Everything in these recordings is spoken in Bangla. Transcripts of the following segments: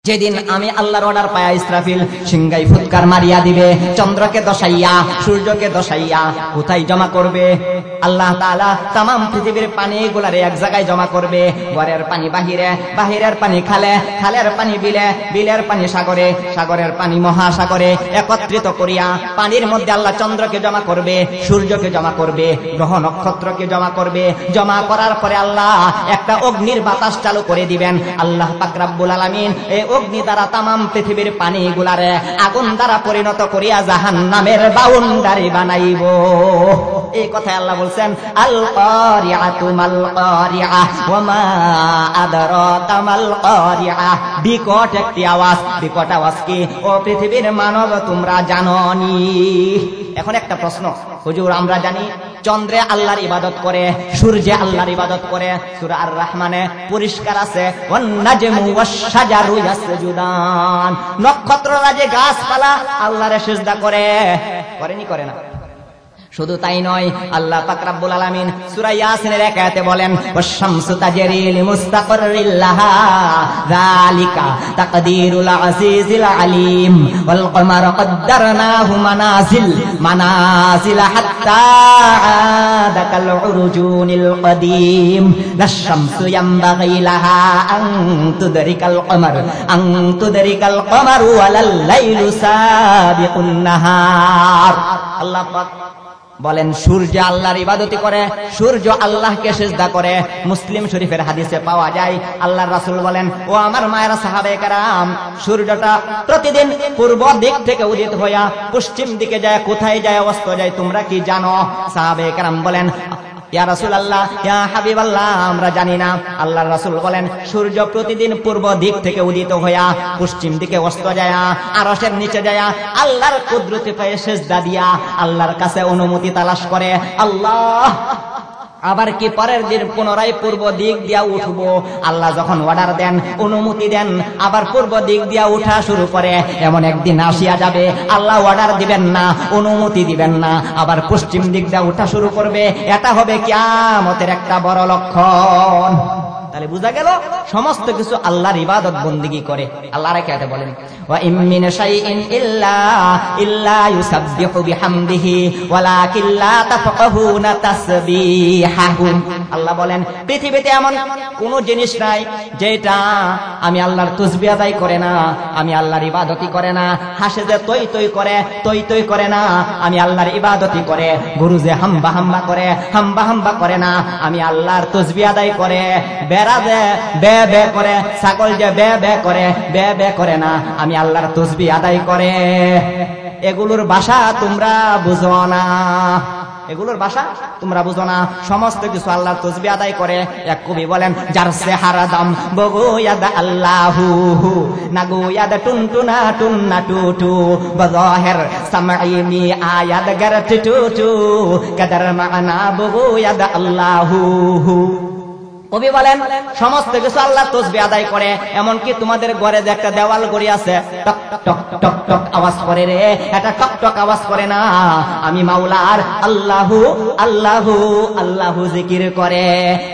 যেদিন আমি আল্লাহর অর্ডার পায়া ইসরাফিল সিংহাই ফুৎকার মারিয়া দিবে, চন্দ্রকে দশাইয়া সূর্যকে দশাইয়া কোথায় জমা করবে? আল্লাহ তাআলা তামাম পৃথিবীর পানিগুলারে এক জায়গায় জমা করবে। ঘরের পানি বাহিরে, বাহিরের পানি খালে, খালের পানি বিলে, বিলের পানি সাগরে, সাগরের পানি মহাসাগরে একত্রিত করিয়া পানির মধ্যে আল্লাহ চন্দ্রকে জমা করবে, সূর্যকে জমা করবে, গ্রহ নক্ষত্রকে জমা করবে। জমা করার পরে আল্লাহ একটা অগ্নির বাতাস চালু করে দিবেন। আল্লাহ পাক রব্বুল আলামিন এই অগ্নি দ্বারা তামাম পৃথিবীর পানিগুলারে আগুন দ্বারা পরিণত করিয়া জাহান্নামের বাউন্ডারি বানাইব। এই কথাই আল্লাহ বলছেন, আল কারিআতু মাল কারিআ ওয়া মা আদরাকা মাল কারিআ। বিকট একটি আওয়াজ, বিকট আওয়াজ কি ও পৃথিবীর মানব তোমরা জানোনি? এখন একটা প্রশ্ন, হুজুর আমরা জানি চন্দ্রে আল্লাহর ইবাদত করে, সূর্যে আল্লাহর ইবাদত করে, সূরা আর রহমানে পরিষ্কার আছে, ওয়ান নাজমু ওয়াশ শাজারু ইয়াসজুদান। নক্ষত্ররা যে গাছপালা আল্লাহরে সিজদা করে, করেনি করে না? শুধু তাই নয়, আল্লাহ পাক রব্বুল আলামিন সূরা ইয়াসিনের এক আয়াতে বলেন, ওয়াশ-শামসু তাজরি লিমুস্তাকাররিল লাহা যালিকা তাকদীরুল আজিজিল আলিম ওয়াল কমারা কদ্দারনাহু মানাজিল হাত্তা আদা কাল উরজুনিল কদীম লাশ-শামসু ইয়ানবাগি লাহা আন তুদরিকাল কমারু ওয়ালাল লাইলু সাবিকুন নাহার। আল্লাহ পাক বলেন সূর্য আল্লাহর ইবাদতি করে, সূর্য আল্লাহকে সিজদা করে। মুসলিম শরীফের হাদিসে পাওয়া যায়, আল্লাহর রাসূল বলেন, ও আমার মায়েরা সাহাবায়ে কেরাম, সূর্যটা প্রতিদিন পূর্ব দিক থেকে উদিত হইয়া পশ্চিম দিকে যায়, কোথায় যায়? অস্ত যায়। তোমরা কি জানো? সাহাবায়ে কেরাম বলেন, ইয়া রাসূলুল্লাহ, ইয়া হাবিবাল্লাহ, আমরা জানি না। আল্লাহর রাসূল বলেন, সূর্য প্রতিদিন পূর্ব দিক থেকে উদিত হইয়া পশ্চিম দিকে অস্ত যায়, আরশের নিচে যায়, আল্লাহর কুদরতে পায়ে সিজদা দিয়া আল্লাহর কাছে অনুমতি তালাশ করে। আল্লাহ আবার কি পরের দিন পুনরায় পূর্ব দিক দিয়া উঠবো? আল্লাহ যখন অর্ডার দেন, অনুমতি দেন, আবার পূর্ব দিক দিয়া উঠা শুরু করে। এমন একদিন আসিয়া যাবে আল্লাহ অর্ডার দিবেন না, অনুমতি দিবেন না, আবার পশ্চিম দিক দিয়া উঠা শুরু করবে। এটা হবে কিয়ামতের একটা বড় লক্ষণ। তাহলে বুঝা গেল সমস্ত কিছু আল্লাহর ইবাদত বন্দেগী করে। আল্লাহ রাকাতে বলেন, ওয়া ইম মিন শাইইন ইল্লা ইউসাব্বিহু বিহামদিহি ওয়ালাকিন লা তাফকাহুনা তাসবিহাহুম। আল্লাহ বলেন পৃথিবীতে এমন কোন জিনিস নাই যেটা আমি আল্লাহর তাসবিহ আদায় করে না, আমি আল্লাহর ইবাদতই করে না। হাসে যে তৈ তৈ করে না, আমি আল্লাহর ইবাদতই করে। গরু যে হাম্বা করে না, আমি আল্লাহর তাসবিহ আদায় করে। বেড়া যে বে বে করে, ছাগল যে বে বে করে না, আমি আল্লাহর তাসবিহ আদায় করে। এগুলোর ভাষা তোমরা বুঝো না, এগুলোর ভাষা তোমরা বুঝো না। সমস্ত কিছু আল্লাহর তাসবিহ আদায় করে। এক কবি বলেন, যার চেহারা দাম বগোয়াদ আল্লাহু নাগোয়াদ টুনটুনা টুন্না টুটু বজাহের সামাইনি আয়াদ গারত টুটু কাদার মানা বগোয়াদ আল্লাহু। কবি বলেন সমস্ত কিছু আল্লাহর তাসবিহ আদায় করে। এমনকি তোমাদের ঘরে যে একটা দেওয়াল গড়ি আছে, টক টক টক টক আওয়াজ করে রে, এটা টক টক আওয়াজ করে না, আমি মাওলার আল্লাহু আল্লাহু আল্লাহু জিকির করে।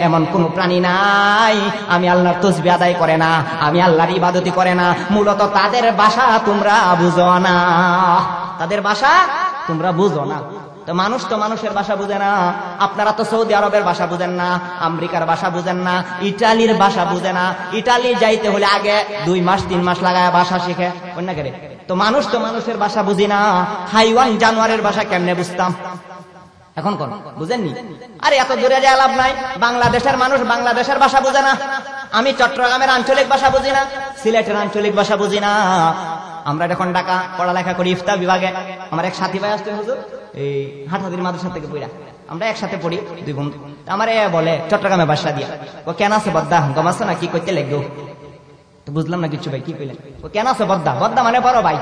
এমন কোন প্রাণী নাই আমি আল্লাহর তাসবিহ আদায় করে না, আমি আল্লাহর ইবাদতই করে না। মূলত তাদের ভাষা তোমরা বুঝো না, তাদের ভাষা তোমরা বুঝো না। তো মানুষ তো মানুষের ভাষা বুঝে না। আপনারা তো সৌদি আরবের ভাষা বুঝেন না, আমেরিকার ভাষা বুঝেন না, ইটালির ভাষা বুঝে না। ইটালি যাইতে হলে আগে 2 মাস 3 মাস লাগায় ভাষা শিখে, না করে? তো মানুষ তো মানুষের ভাষা বুঝি না, হাইওয়ান জানোয়ারের ভাষা কেমনে বুঝতাম? এখন কোন বুঝেননি? আরে এত দূরে যায় লাভ নাই। বাংলাদেশের মানুষ বাংলাদেশের ভাষা বুঝে না, আমি চট্টগ্রামের আঞ্চলিক ভাষা বুঝি না, সিলেটের আঞ্চলিক ভাষা বুঝি না। আমরা যখন ঢাকা পড়ালেখা করি ইফতা বিভাগে, আমার এক সাথী ভাই আসতেন হুজুর, এই হাটহাজারী মাদ্রাসা থেকে পড়া, আমরা একসাথে পড়ি 2 বন্ধু। আমার বলে চট্টগ্রামে বাসা দিয়া, ও কেন আছে বদ্দা গম আছে না, কি করতে লাগবে? তো বুঝলাম না কিছু ভাই, কি কইলেন? ও কেন আছে বদ্দা? বদ্দা মানে বড় ভাই,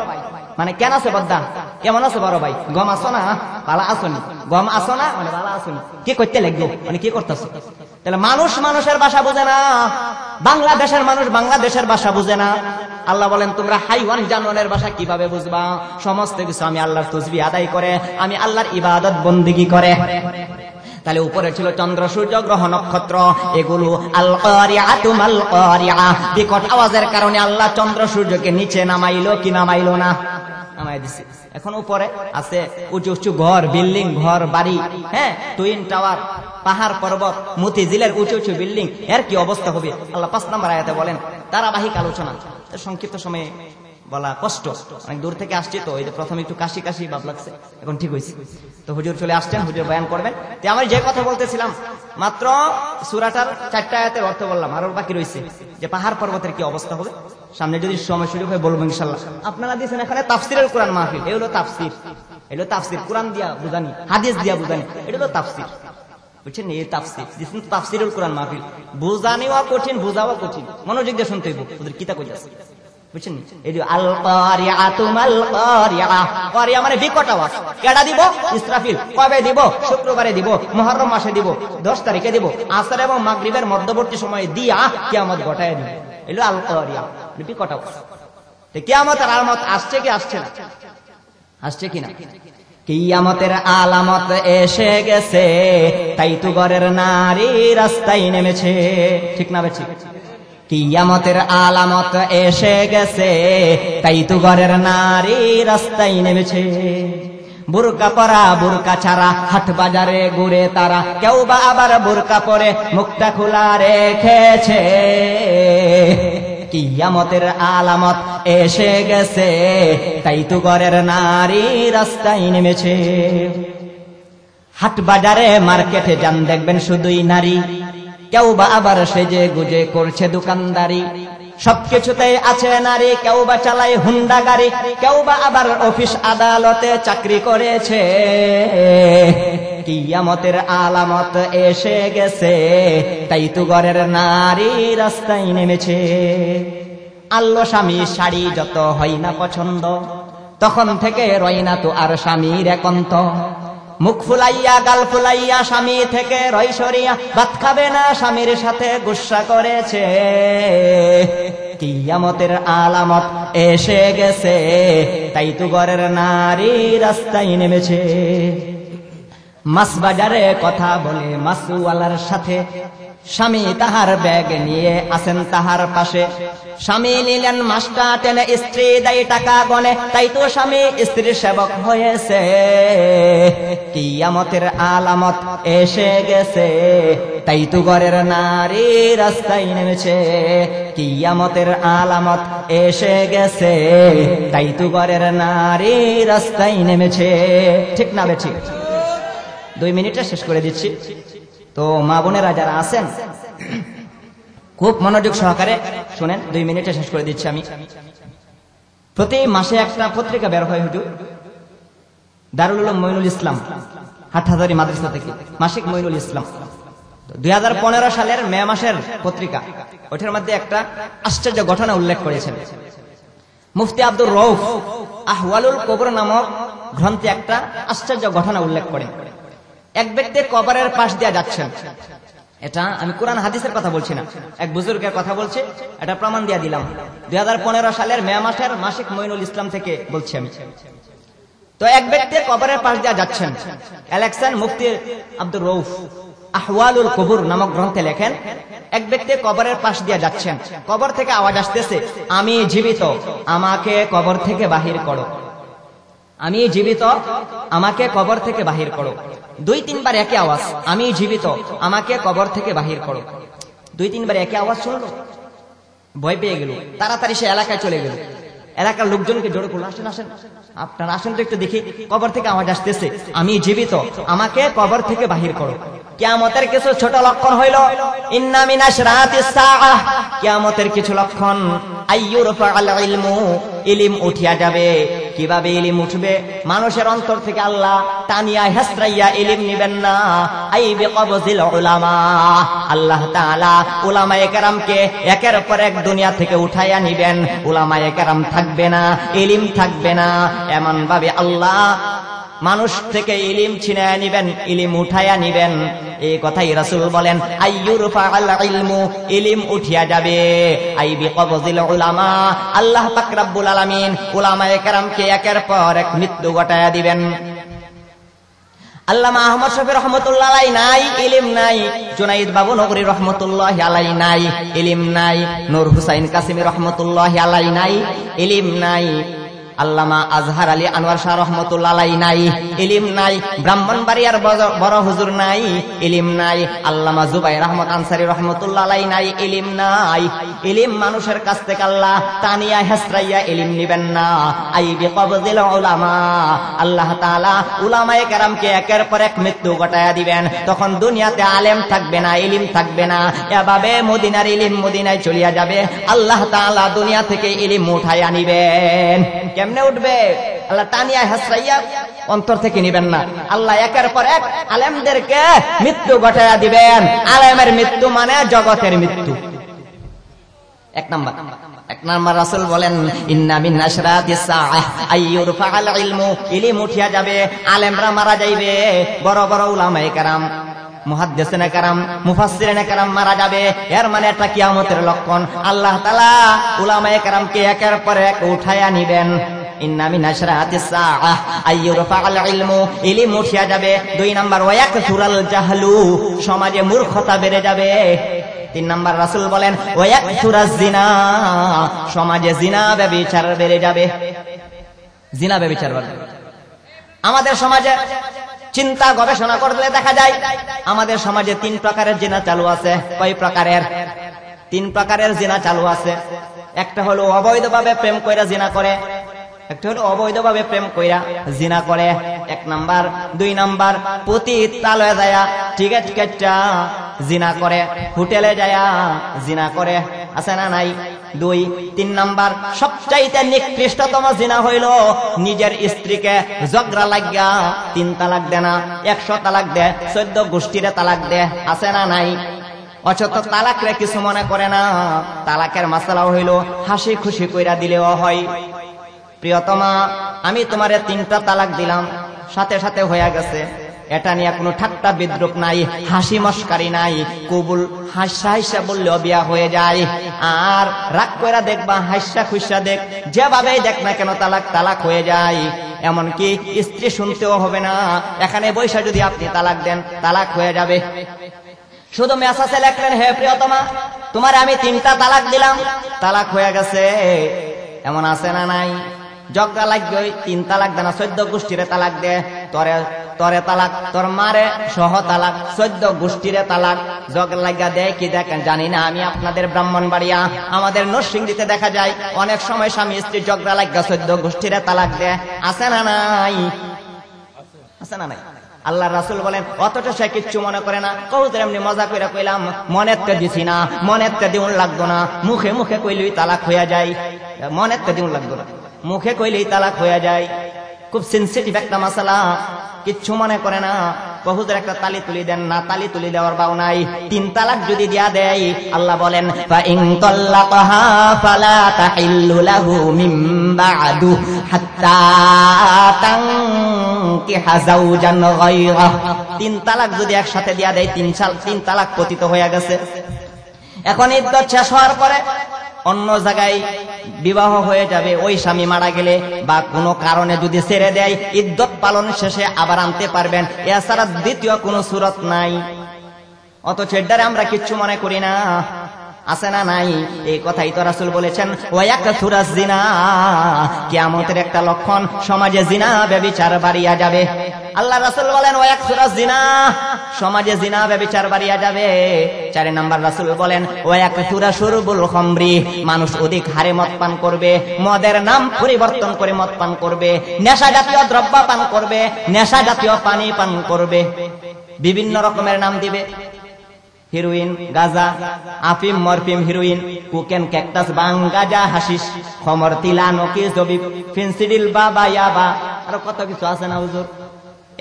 মানে কেন আছে বদ্দা, কেমন আছে বড় ভাই? গম আসো না, ভালো আসনি, গম আসো না মানে ভালো আসনি, কি করতে লাগবে মানে কি করতেছ? তাহলে মানুষ মানুষের ভাষা বুঝে না, বাংলাদেশের মানুষ বাংলাদেশের ভাষা বুঝে না। আল্লাহ বলেন তোমরা হাইওয়ান জানোয়ারের ভাষা কিভাবে বুঝবা? সমস্ত কিছু আমি আল্লাহর তাসবিহ আদায় করে, আমি আল্লাহর ইবাদত বন্দেগী করে। তাহলে উপরে ছিল চন্দ্র, সূর্য, গ্রহ, নক্ষত্র, এগুলো আল কারিআতু মাল কারিআ, বিকট আওয়াজের কারণে আল্লাহ চন্দ্র সূর্যকে নিচে নামাইলো কি নামাইলো না? নামাই দিছে। এখন উপরে আছে উঁচু উঁচু ঘর, বিল্ডিং, ঘর বাড়ি, হ্যাঁ, টুইন টাওয়ার, পাহাড় পর্বত, মতিঝিলের উঁচু উঁচু বিল্ডিং, এর কি অবস্থা হবে? আল্লাহ 5 নম্বর আয়াতে বলেন। ধারাবাহিক আলোচনা, সংক্ষিপ্ত সময়ে বলা কষ্ট, অনেক দূর থেকে আসছি তো, এই যে প্রথমে একটু কাশি কাশি ভাব লাগছে, এখন ঠিক হয়েছে। তো হুজুর চলে আসছেন, হুজুর বয়ান করবেন। তো আমি যে কথা বলতেছিলাম, মাত্র সূরাটার 4টা আয়াতের অর্থ বললাম, আরো বাকি রয়েছে যে পাহাড় পর্বতের কি অবস্থা হবে। সামনে যদি সময় সুযোগ হয় বলবো ইনশাআল্লাহ। আপনারা দিয়েছেন এখানে তাফসিরের কোরআন মাহফিল, এগুলো তাফসির, এগুলো তাফসির, কোরআন দিয়া বুঝানি, হাদিস দিয়া বুঝানি, এটা হলো তাফসির, বুঝছেন? এই তাফসির দিয়েছেন, তাফসিরুল কোরআন মাহফিল, বুঝানিও কঠিন, বুঝাও কঠিন, মনোযোগ দিয়ে শুনতে হইব ওদের কিতা কইতাছে, বুঝছেন? এই যে আল কারিআতু মাল কারিআ, কারিআ মানে বিকট আওয়াজ। কেডা দিব? ইসরাফিল। কবে দিব? শুক্রবারে দিব, মুহররম মাসে দিব, 10 তারিখে দিব, আসর এবং মাগরিবের মধ্যবর্তী সময়ে দিয়া কিয়ামত ঘটায় দিব। এলো আল কারিআ, বিকট আওয়াজ। তো কিয়ামতের আলামত আসছে কি আসছে না? আসছে কিনা? কিয়ামতের আলামত এসে গেছে, তাই তো ঘরের নারী রাস্তায় নেমেছে, ঠিক না বেঠি? কিয়ামতের আলামত এসে গেছে, তাই তো ঘরের নারী রাস্তায় নেমেছে। বুরকা পরা বুরকা ছাড়া হাট বাজারে ঘুরে তারা, কেউ বা আবার বুরকা পরে মুখটা খোলা রেখেছে। কিয়ামতের আলামত এসে গেছে, তাই তো ঘরের নারী রাস্তায় নেমেছে। হাট বাজারে মার্কেটে যান, দেখবেন শুধুই নারী, কেউ বা আবার সেজে গুজে করছে দোকানদারি, সবকিছুতেই আছে নারী, কেউ বা চালায় হুন্ডা গাড়ি, কেউ বা আবার অফিস আদালতে চাকরি করেছে। কিয়ামতের আলামত এসে গেছে, তাই তো ঘরের নারী রাস্তায় নেমেছে। আল্লো স্বামী শাড়ি যত হয় না পছন্দ, তখন থেকে রয় না তো আর স্বামীর একান্ত। মুখ ফুলাইয়া গাল ফুলাইয়া স্বামী থেকে রয় সরিয়া, ভাত খাবে না স্বামীর সাথে গুসা করেছে। কিয়ামতের আলামত এসে গেছে, তাই তো ঘরের নারী রাস্তায় নেমেছে। মাছ বাজারে কথা বলে মাছওয়ালার সাথে, স্বামী তাহার ব্যাগ নিয়ে আসেন তাহার পাশে। স্বামী নিলেন মাছটা টেনে, স্ত্রী দেয় টাকা গনে, তাই তো স্বামী স্ত্রীর সেবক হয়েছে। কিয়ামতের আলামত এসে গেছে, তাই তো ঘরের নারী রাস্তায় নেমেছে। কিয়ামতের আলামত এসে গেছে, তাই তো ঘরের নারী রাস্তায় নেমেছে, ঠিক না বেঠিক? 2 মিনিটে শেষ করে দিচ্ছি। তো মা বোনেরা যারা আছেন, খুব মনোযোগ সহকারে শুনেন, 2 মিনিটে শেষ করে দিচ্ছি আমি। প্রতি মাসে একটা পত্রিকা বের হয় হুজুর, দারুল উলুম মঈনুল ইসলাম হাটহাজারী মাদ্রাসা থেকে, মাসিক মঈনুল ইসলাম। 2015 সালের মে মাসের পত্রিকা, ওটার মধ্যে একটা আশ্চর্য ঘটনা উল্লেখ করেছেন। মুফতি আব্দুর রউফ আহওয়ালুল কবর নামক গ্রন্থে একটা আশ্চর্য ঘটনা উল্লেখ করেন। এক ব্যক্তি কবরের পাশ দিয়ে যাচ্ছেন, এটা আমি কোরআন হাদিসের কথা বলছি না, এক বুজুর্গের কথা বলছি, এটা প্রমাণ দিয়ে দিলাম। 2015 সালের মে মাসের মাসিক মঈনুল ইসলাম থেকে বলছি আমি। তো এক ব্যক্তি কবরের পাশ দিয়ে যাচ্ছেন, লেখেন মুফতি আব্দুর রউফ আহওয়ালুল কবর নামক গ্রন্থে লেখেন, এক ব্যক্তি কবরের পাশ দিয়ে যাচ্ছেন, কবর থেকে আওয়াজ আসতেছে, আমি জীবিত, আমাকে কবর থেকে বাহির করো, আমি জীবিত, আমাকে কবর থেকে বাহির করো। 2-3 বার একই আওয়াজ, আমি জীবিত, আমাকে কবর থেকে বাহির করো। 2-3 বার একই আওয়াজ শুনলো, ভয় পেয়ে গেল, তাড়াতাড়ি সে এলাকায় চলে গেল। এলাকার লোকজনকে জড়ো করলো, আসেন আসেন, আপনারা আসেন তো একটু দেখি, কবর থেকে আওয়াজ আসতেছে, আমি জীবিত, আমাকে কবর থেকে বাহির করো। কিয়ামতের কিছু ছোট লক্ষণ হইল, ইন্না মিন আশরাতিস সাআহ, কিয়ামতের কিছু লক্ষণ, আইয়ুরফাআল ইলমু, ইলম উঠিয়া যাবে। কিভাবে ইলম উঠবে? মানুষের অন্তর থেকে আল্লাহ টানিয়া হেসরাইয়া ইলম নিবেন না, আই বিকবজিল উলামা, আল্লাহ তাআলা উলামায়ে কেরামকে একের পর এক দুনিয়া থেকে উঠাইয়া নিবেন, উলামায়ে কেরাম থাকবে না, ইলম থাকবে না, এমন ভাবে আল্লাহ মানুষ থেকে ইলিম ছিনায়া নিবেন, ইলিম উঠায়া নিবেন। এই কথাই রাসূল বলেন, আইয়ুরফাআল ইলমু, ইলিম উঠিয়া যাবে, আই বিকবজিল উলামা, আল্লাহ পাক রব্বুল আলামিন উলামায়ে কেরামকে একের পর এক মৃত্যু ঘটায়া দিবেন। আল্লামা আহমদ শফি রহমতুল্লাহ আলাইহি নাই, ইলম নাই। জুনাইদ বাবু নগরী রহমতুল্লাহ আলাইহি নাই, ইলম নাই। নূর হুসাইন কাসিমি রহমতুল্লাহ আলাইহি নাই, ইলম নাই। আল্লামা আজহার আলী আনোয়ার শাহ রহমতুল্লাহ আলাইহি নাই, ইলম নাই। ব্রাহ্মণবাড়িয়ার বড় হুজুর নাই, ইলম নাই। আল্লামা জুবাইর আহমদ আনসারী রহমতুল্লাহ আলাইহি নাই, ইলম নাই। ইলম মানুষের কাছ থেকে আল্লাহ তানিয়া হেসরাইয়া ইলম নিবেন না। আইবি কবজিল উলামা, আল্লাহ তাআলা উলামায়ে কেরামকে একের পর এক মৃত্যু ঘটায়া দিবেন। তখন দুনিয়াতে আলেম থাকবে না, ইলম থাকবে না। এভাবে মদিনার ইলম মদিনায় চলিয়া যাবে। আল্লাহ তাআলা দুনিয়া থেকে ইলম উঠাইয়া নিবেন। কেমনে উঠবে? আল্লাহ টানিয়া হাসরাইয়া অন্তর থেকে নিবেন না। আল্লাহ একের পর এক আলেমদেরকে মৃত্যু ঘটাইয়া দিবেন। আলেমের মৃত্যু মানে জগতের মৃত্যু। এক নাম্বার রাসূল বলেন, ইন্না মিন আশরাতিস সাআহ আইয়ুরফাআল ইলমু, ইলম উঠিয়া যাবে, আলেমরা মারা যাইবে। বড় বড় উলামায়ে কেরাম, মুহাদ্দিসিনে কেরাম, মুফাসসিরিনে কেরাম মারা যাবে। এর মানে এটা কিয়ামতের লক্ষণ। আল্লাহ তাআলা উলামায়ে কেরামকে একের পর এক উঠাইয়া নিবেন। ইন্না মিন আশরাতিস সাআহ আইয়ুরফাআল ইলমু, ইলম উঠিয়া যাবে। 2 নাম্বার ওয়ায়াকসুরাল জাহলু, সমাজে মূর্খতা বেড়ে যাবে। 3 নাম্বার রাসূল বলেন ওয়ায়াকসুরাজ জিনা, সমাজে জিনা ব্যভিচার বেড়ে যাবে। জিনা ব্যভিচার বাড়বে। আমাদের সমাজে চিন্তা গবেষণা করলে দেখা যায় আমাদের সমাজে 3 প্রকারের জিনা চালু আছে। কয় প্রকারের? 3 প্রকারের জিনা চালু আছে। একটা হলো অবৈধভাবে প্রেম কইরা জিনা করে, একটা হলো অবৈধভাবে প্রেম কইরা জিনা করে, 1 নাম্বার। 2 নাম্বার পতিত তালয়ে যায়া টিকেট কেটটা জিনা করে, হোটেলে যায়া জিনা করে, আছে না নাই? 2। 3 নাম্বার সবচাইতে নিকৃষ্টতম জিনা হইল নিজের স্ত্রীকে ঝগড়া লাগিয়া 3 তালাক দে না, 100 তালাক দে, 14 গোষ্ঠীরে তালাক দে, আছে না নাই? অথচ তালাক রে কিছু মনে করে না। তালাকের মাসালাও হইল হাসি খুশি কইরা দিলেও হয়। প্রিয়তমা, আমি তোমারে 3টা তালাক দিলাম, সাথে সাথে হয়ে গেছে। এটা নিয়ে কোনো ঠাট্টা বিদ্রুপ নাই, হাসি মস্কারি নাই। কবুল হাসা হাসা বললেও বিয়া হয়ে যায়। আর রাগ কইরা দেখবা, হাসা খুশা দেখ, যেভাবেই দেখ না কেন তালাক তালাক হয়ে যায়। এমনকি স্ত্রী শুনতেও হবে না। এখানে বৈশা যদি আপনি তালাক দেন, তালাক হয়ে যাবে। শুধু মেসাজে লেখলেন, হে প্রিয়তমা তোমারে আমি 3টা তালাক দিলাম, তালাক হয়ে গেছে। এমন আছে না নাই? ঝগড়া লাগবে, 3 তালাক দে না, 14 গোষ্ঠীরে তালাক দে। তরে তালাক, তোর মারে সহ তালাক, 14 গোষ্ঠীরে তালাক। ঝগড়া লাগা দেয় কি দেখেন জানি না। আমি আপনাদের ব্রাহ্মণবাড়িয়া, আমাদের নরসিংদীতে দেখা যায় অনেক সময় স্বামী স্ত্রী ঝগড়া লাগা 14 গোষ্ঠীরে তালাক দেয়। আছে না নাই? আছে না নাই? আল্লাহ রাসূল বলেন, অথচ সে কিচ্ছু মনে করে না। কহুদের এমনি মজা করে কইলাম, মনেতে দিছি না, মনেতে দিউন লাগতো না, মুখে মুখে কইলেই তালাক হইয়া যায়। মনেতে দিউন লাগতো না, মুখে কইলেই তালাক হইয়া যায়। খুব সেনসিটিভ একটা মাসালা, কিচ্ছু মনে করে না। বহুদের একটা তালি তুলি দেন না, তালি তুলি দেওয়ার বাও নাই। 3 তালাক যদি দিয়া দেয়, আল্লাহ বলেন ফা ইন তাল্লাকাহা ফালা তাহিল্লু লাহু মিন বা'দু হাত্তা তানকিহা যাওজান গায়রা। 3 তালাক যদি একসাথে দিয়া দেয়, 3 তালাক পতিত হয়ে গেছে। এখন ইদ্দত শেষ হওয়ার পরে অন্য জায়গায় বিবাহ হয়ে যাবে। ওই স্বামী মারা গেলে বা কোনো কারণে যদি ছেড়ে দেয়, ইদ্দত পালন শেষে আবার আনতে পারবেন। এছাড়া দ্বিতীয় কোনো সুরত নাই। অথচ এটারে আমরা কিচ্ছু মনে করি না। আছে না নাই? এই কথাই তো রাসূল বলেছেন ওয়ায়াকসুরাজ জিনা, কিয়ামতের একটা লক্ষণ, সমাজে জিনা ব্যভিচার বাড়িয়া যাবে। আল্লাহ রাসূল বলেন ওয়ায়াকসুরাজ জিনা, সমাজে জিনা ব্যভিচার বাড়িয়া যাবে। 4 নাম্বার রাসূল বলেন ওয়ায়াকসুরা শুরবুল খামরি, মানুষ অধিক হারে মদ পান করবে, মদের নাম পরিবর্তন করে মদ পান করবে, নেশা জাতীয় দ্রব্য পান করবে, নেশা জাতীয় পানি পান করবে, বিভিন্ন রকমের নাম দিবে। হিরোইন, গাজা, আফিম, মরফিম, হিরোইন, কোকেন, ক্যাকটাস, বাং, গাজা, হাশিশ, খমর, তিলা, নকি, জবিব, ফেন্সিডিল, বাবা, ইয়াবা, আর কত কিছু আছে না হুজুর?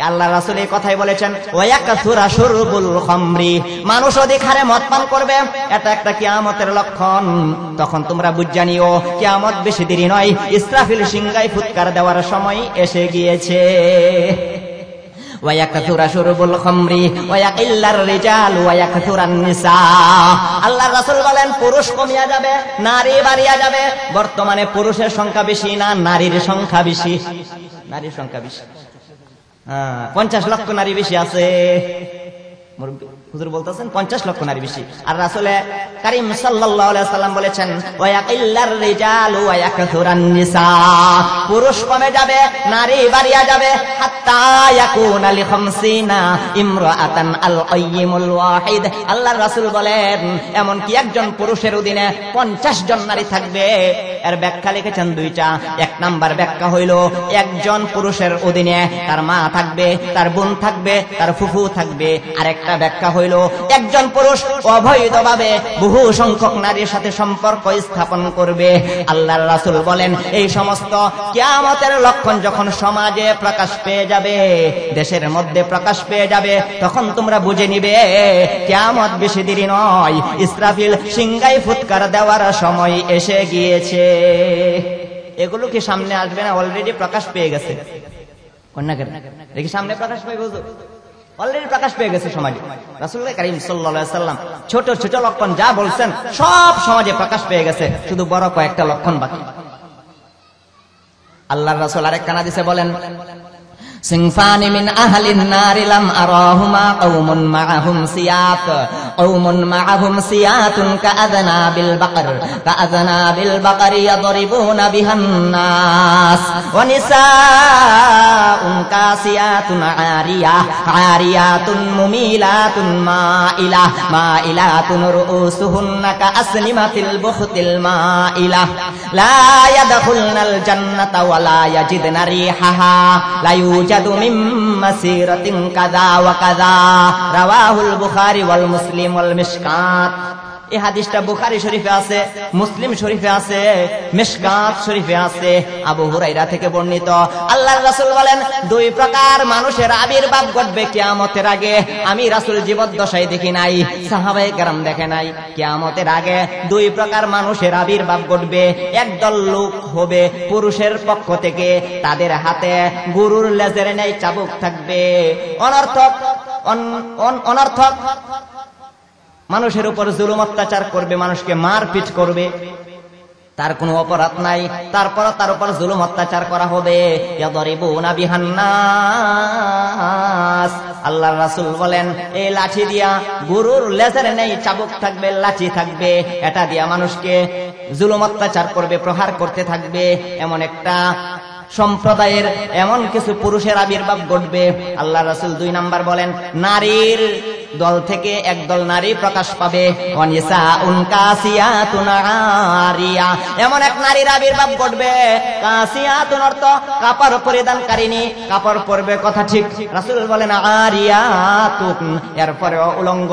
আল্লাহ রাসূল এই কথাই বলেছেন ওয়ায়াকসুরা শুরবুল খামরি, মানুষ অধিক হারে মদ পান করবে। এটা একটা কিয়ামতের লক্ষণ। তখন তোমরা বুঝ জানিও কিয়ামত বেশি দেরি নয়, ইসরাফিল সিংহায় ফুৎকার দেওয়ার সময় এসে গিয়েছে। ওয়ায়াকসুরা শুরবুল খামরি ওয়ায়াকিল্লার রিজাল ওয়ায়াকসুরান নিসা। আল্লাহ রাসূল বলেন পুরুষ কমিয়া যাবে, নারী বাড়িয়া যাবে। বর্তমানে পুরুষের সংখ্যা বেশি না নারীর সংখ্যা বেশি? নারীর সংখ্যা বেশি। 50 লক্ষ নারী বেশি আছে। হুজুর বলতেছেন 50 লক্ষ নারী বেশি। আর রাসূলে কারীম সাল্লাল্লাহু আলাইহি ওয়াসাল্লাম বলেছেন ওয়া ইয়াকিল্লার রিজালু ওয়া ইয়াকসুরান নিসা, পুরুষ কমে যাবে নারী বাড়িয়া যাবে, হাত্তা ইয়াকুনা লি 50 ইমরাআতান আল কাইয়িমুল ওয়াহিদ। আল্লাহর রাসূল বলেন এমন কি একজন পুরুষের অধীনে 50 জন নারী থাকবে। এর ব্যাখ্যা লিখেছেন দুইটা। এক নাম্বার ব্যাখ্যা হইল একজন পুরুষের অধীনে তার মা থাকবে, তার বোন থাকবে, তার ফুফু থাকবে। আরেকটা ব্যাখ্যা হইল একজন পুরুষ অবৈধভাবে বহু সংখ্যক নারীর সাথে সম্পর্ক স্থাপন করবে। আল্লাহর রাসূল বলেন এই সমস্ত কিয়ামতের লক্ষণ যখন সমাজে প্রকাশ পেয়ে যাবে, দেশের মধ্যে প্রকাশ পেয়ে যাবে, তখন তোমরা বুঝে নিবে কিয়ামত বেশি দেরি নয়, ইসরাফিল সিংগাই ফুৎকার দেওয়ার সময় এসে গিয়েছে। এগুলো কি সামনে আসবে না? অলরেডি প্রকাশ পেয়ে গেছে। দেখি সামনে প্রকাশ পেয়ে গেছে, অলরেডি প্রকাশ পেয়ে গেছে সমাজে। রাসূল কারীম সাল্লাল্লাহু আলাইহি ওয়াসাল্লাম ছোট ছোট লক্ষণ যা বলছেন সব সমাজে প্রকাশ পেয়ে গেছে, শুধু বড় কয়েকটা লক্ষণ বাকি। আল্লাহর রাসূল আরেকটা হাদিসে বলেন সিনফানি মিন আহলিন নারি লাম আরাহুমা কওমুন মাআহুম সিয়াত, কওমুন মাআহুম সিয়াতুন কাআযনাবিল বাকরি ইয়াদরিবুনা বিহান নাস, ওয়া নিসাউন কাসিয়াতুন আরিয়াতুন মুমিলাতুন মাইলাতুন রুউসুহুন্না কাআসনিমাতিল বুখতিল মাইলা, লা ইয়াদখুলনাল জান্নাতা ওয়া লা ইয়াজিদনা রিহাহা, লা জাদু মিন মাসিরাতিন কাযা ওয়া কাযা, রাওয়াহুল বুখারী ওয়াল মুসলিম ওয়াল মিশকাত। এই হাদিসটা বুখারী শরীফে আছে, মুসলিম শরীফে আছে, মিশকাত শরীফে আছে। আবু হুরায়রা থেকে বর্ণিত আল্লাহর রাসূল বলেন দুই প্রকার মানুষের আবির্ভাব ঘটবে কিয়ামতের আগে। আমি রাসূল জীবদ্দশায় দেখি নাই, সাহাবায়ে কেরাম দেখে নাই। কিয়ামতের আগে দুই প্রকার মানুষের আবির্ভাব ঘটবে। একদল লোক হবে পুরুষের পক্ষ থেকে, তাদের হাতে গরুর লেজের ন্যায় চাবুক থাকবে। অনর্থক মানুষের উপর জুলুম অত্যাচার করবে, মানুষকে মারপিট করবে, তার কোনো অপরাধ নাই, তারপর তার উপর জুলুম অত্যাচার করা হবে। ইয়াদরিবুনা বিহান নাস, আল্লাহর রাসূল বলেন এই লাঠি দিয়া গরুর লেজের নেই চাবুক থাকবে, লাঠি থাকবে, এটা দিয়া মানুষকে জুলুম অত্যাচার করবে, প্রহার করতে থাকবে। এমন একটা সম্প্রদায়ের এমন কিছু পুরুষের আবির্ভাব ঘটবে। আল্লাহর রাসূল 2 নাম্বার বলেন নারীর দল থেকে একদল নারী প্রকাশ পাবে। ওয়ানিসাউন কাসিয়াতুন আরিয়া, এমন এক নারীর আবির্ভাব ঘটবে। কাসিয়াতুন অর্থ কাপড় পরিধানকারিনী, কাপড় পরবে কথা ঠিক, রাসূল বলেন আরিয়াতুন এরপরে উলঙ্গ,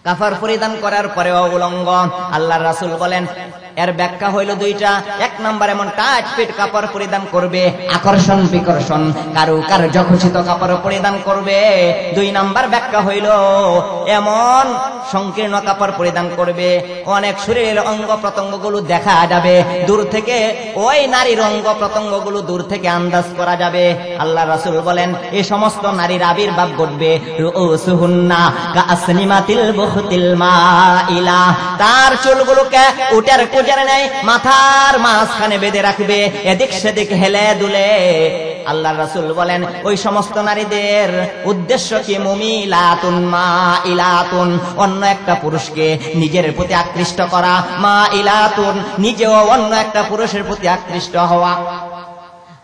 কাপড় পরিধান করার পরেও উলঙ্গ। আল্লাহর রাসূল বলেন এর ব্যাখ্যা হইল দুইটা। এক নাম্বার এমন টাচ ফিট কাপড় পরিধান করবে, আকর্ষণ বিকর্ষণ কারুকার্য খচিত কাপড় পরিধান করবে। 2 নাম্বার ব্যাখ্যা হইল এমন সংকীর্ণ কাপড় পরিধান করবে অনেক শরীরের অঙ্গ প্রত্যঙ্গগুলো দেখা যাবে দূর থেকে, ওই নারীর অঙ্গ প্রত্যঙ্গগুলো দূর থেকে আন্দাজ করা যাবে। আল্লাহ রাসূল বলেন এই সমস্ত নারীর আবির্ভাব ঘটবে। রুউসুহুন্না কাআসনিমাতিল বুখতিল মাইলা, তার চুলগুলোকে উটের কুজের নেই মাথার মাঝখানে বেঁধে রাখবে, এদিক সেদিক হেলে দুলে। আল্লাহর রাসূল বলেন ওই সমস্ত নারীদের উদ্দেশ্য কি? মুমিলাতুন মাইলাতুন, অন্য একটা পুরুষকে নিজের প্রতি আকৃষ্ট করা, মাইলাতুন নিজেও অন্য একটা পুরুষের প্রতি আকৃষ্ট হওয়া।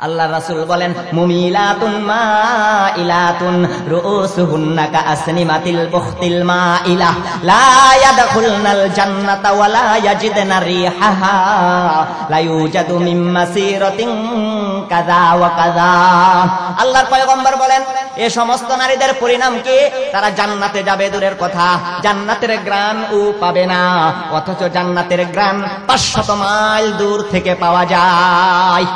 আল্লাহর রাসূল বলেন মুমিলাতুন মাইলাতুন রুউসুহুন্না কাআসনিমাতিল বুখতিল মাইলা, লা ইয়াদখুলনাল জান্নাতা ওয়া লা ইয়াজিদনা রিহাহা, লা ইউজাদু মিন মাসিরাতিন কাযা ওয়া কাযা। আল্লাহর পয়গম্বর বলেন এই সমস্ত নারীদের পরিণাম কি? তারা জান্নাতে যাবে দূরের কথা, জান্নাতের ঘ্রাণ পাবে না, অথচ জান্নাতের ঘ্রাণ 500 মাইল দূর থেকে পাওয়া যায়।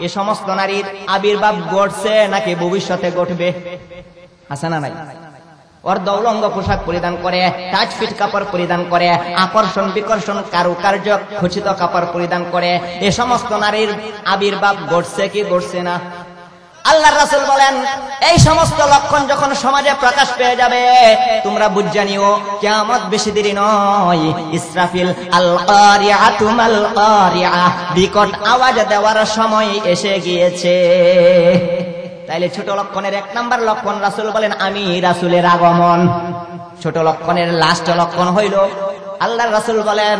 এ সমস্ত নারীর আবির্ভাব ঘটছে নাকি ভবিষ্যতে ঘটবে? আছে না নাই? অর্ধ উলঙ্গ পোশাক পরিধান করে, টাচ ফিট কাপড় পরিধান করে, আকর্ষণ বিকর্ষণ কারুকার্য খচিত কাপড় পরিধান করে, এ সমস্ত নারীর আবির্ভাব ঘটছে কি ঘটছে না? আল্লাহর রাসূল বলেন এই সমস্ত লক্ষণ যখন সমাজে প্রকাশ পেয়ে যাবে তোমরা বুঝে নিও কিয়ামত বেশি দেরি নয়। ইসরাফিল আল কারিআতু মাল কারিআ, বিকট আওয়াজ দেওয়ার সময় এসে গিয়েছে। তাইলে ছোট লক্ষণের 1 নাম্বার লক্ষণ রাসূল বলেন আমি রাসূলের আগমন। ছোট লক্ষণের লাস্ট লক্ষণ হইল আল্লাহর রাসূল বলেন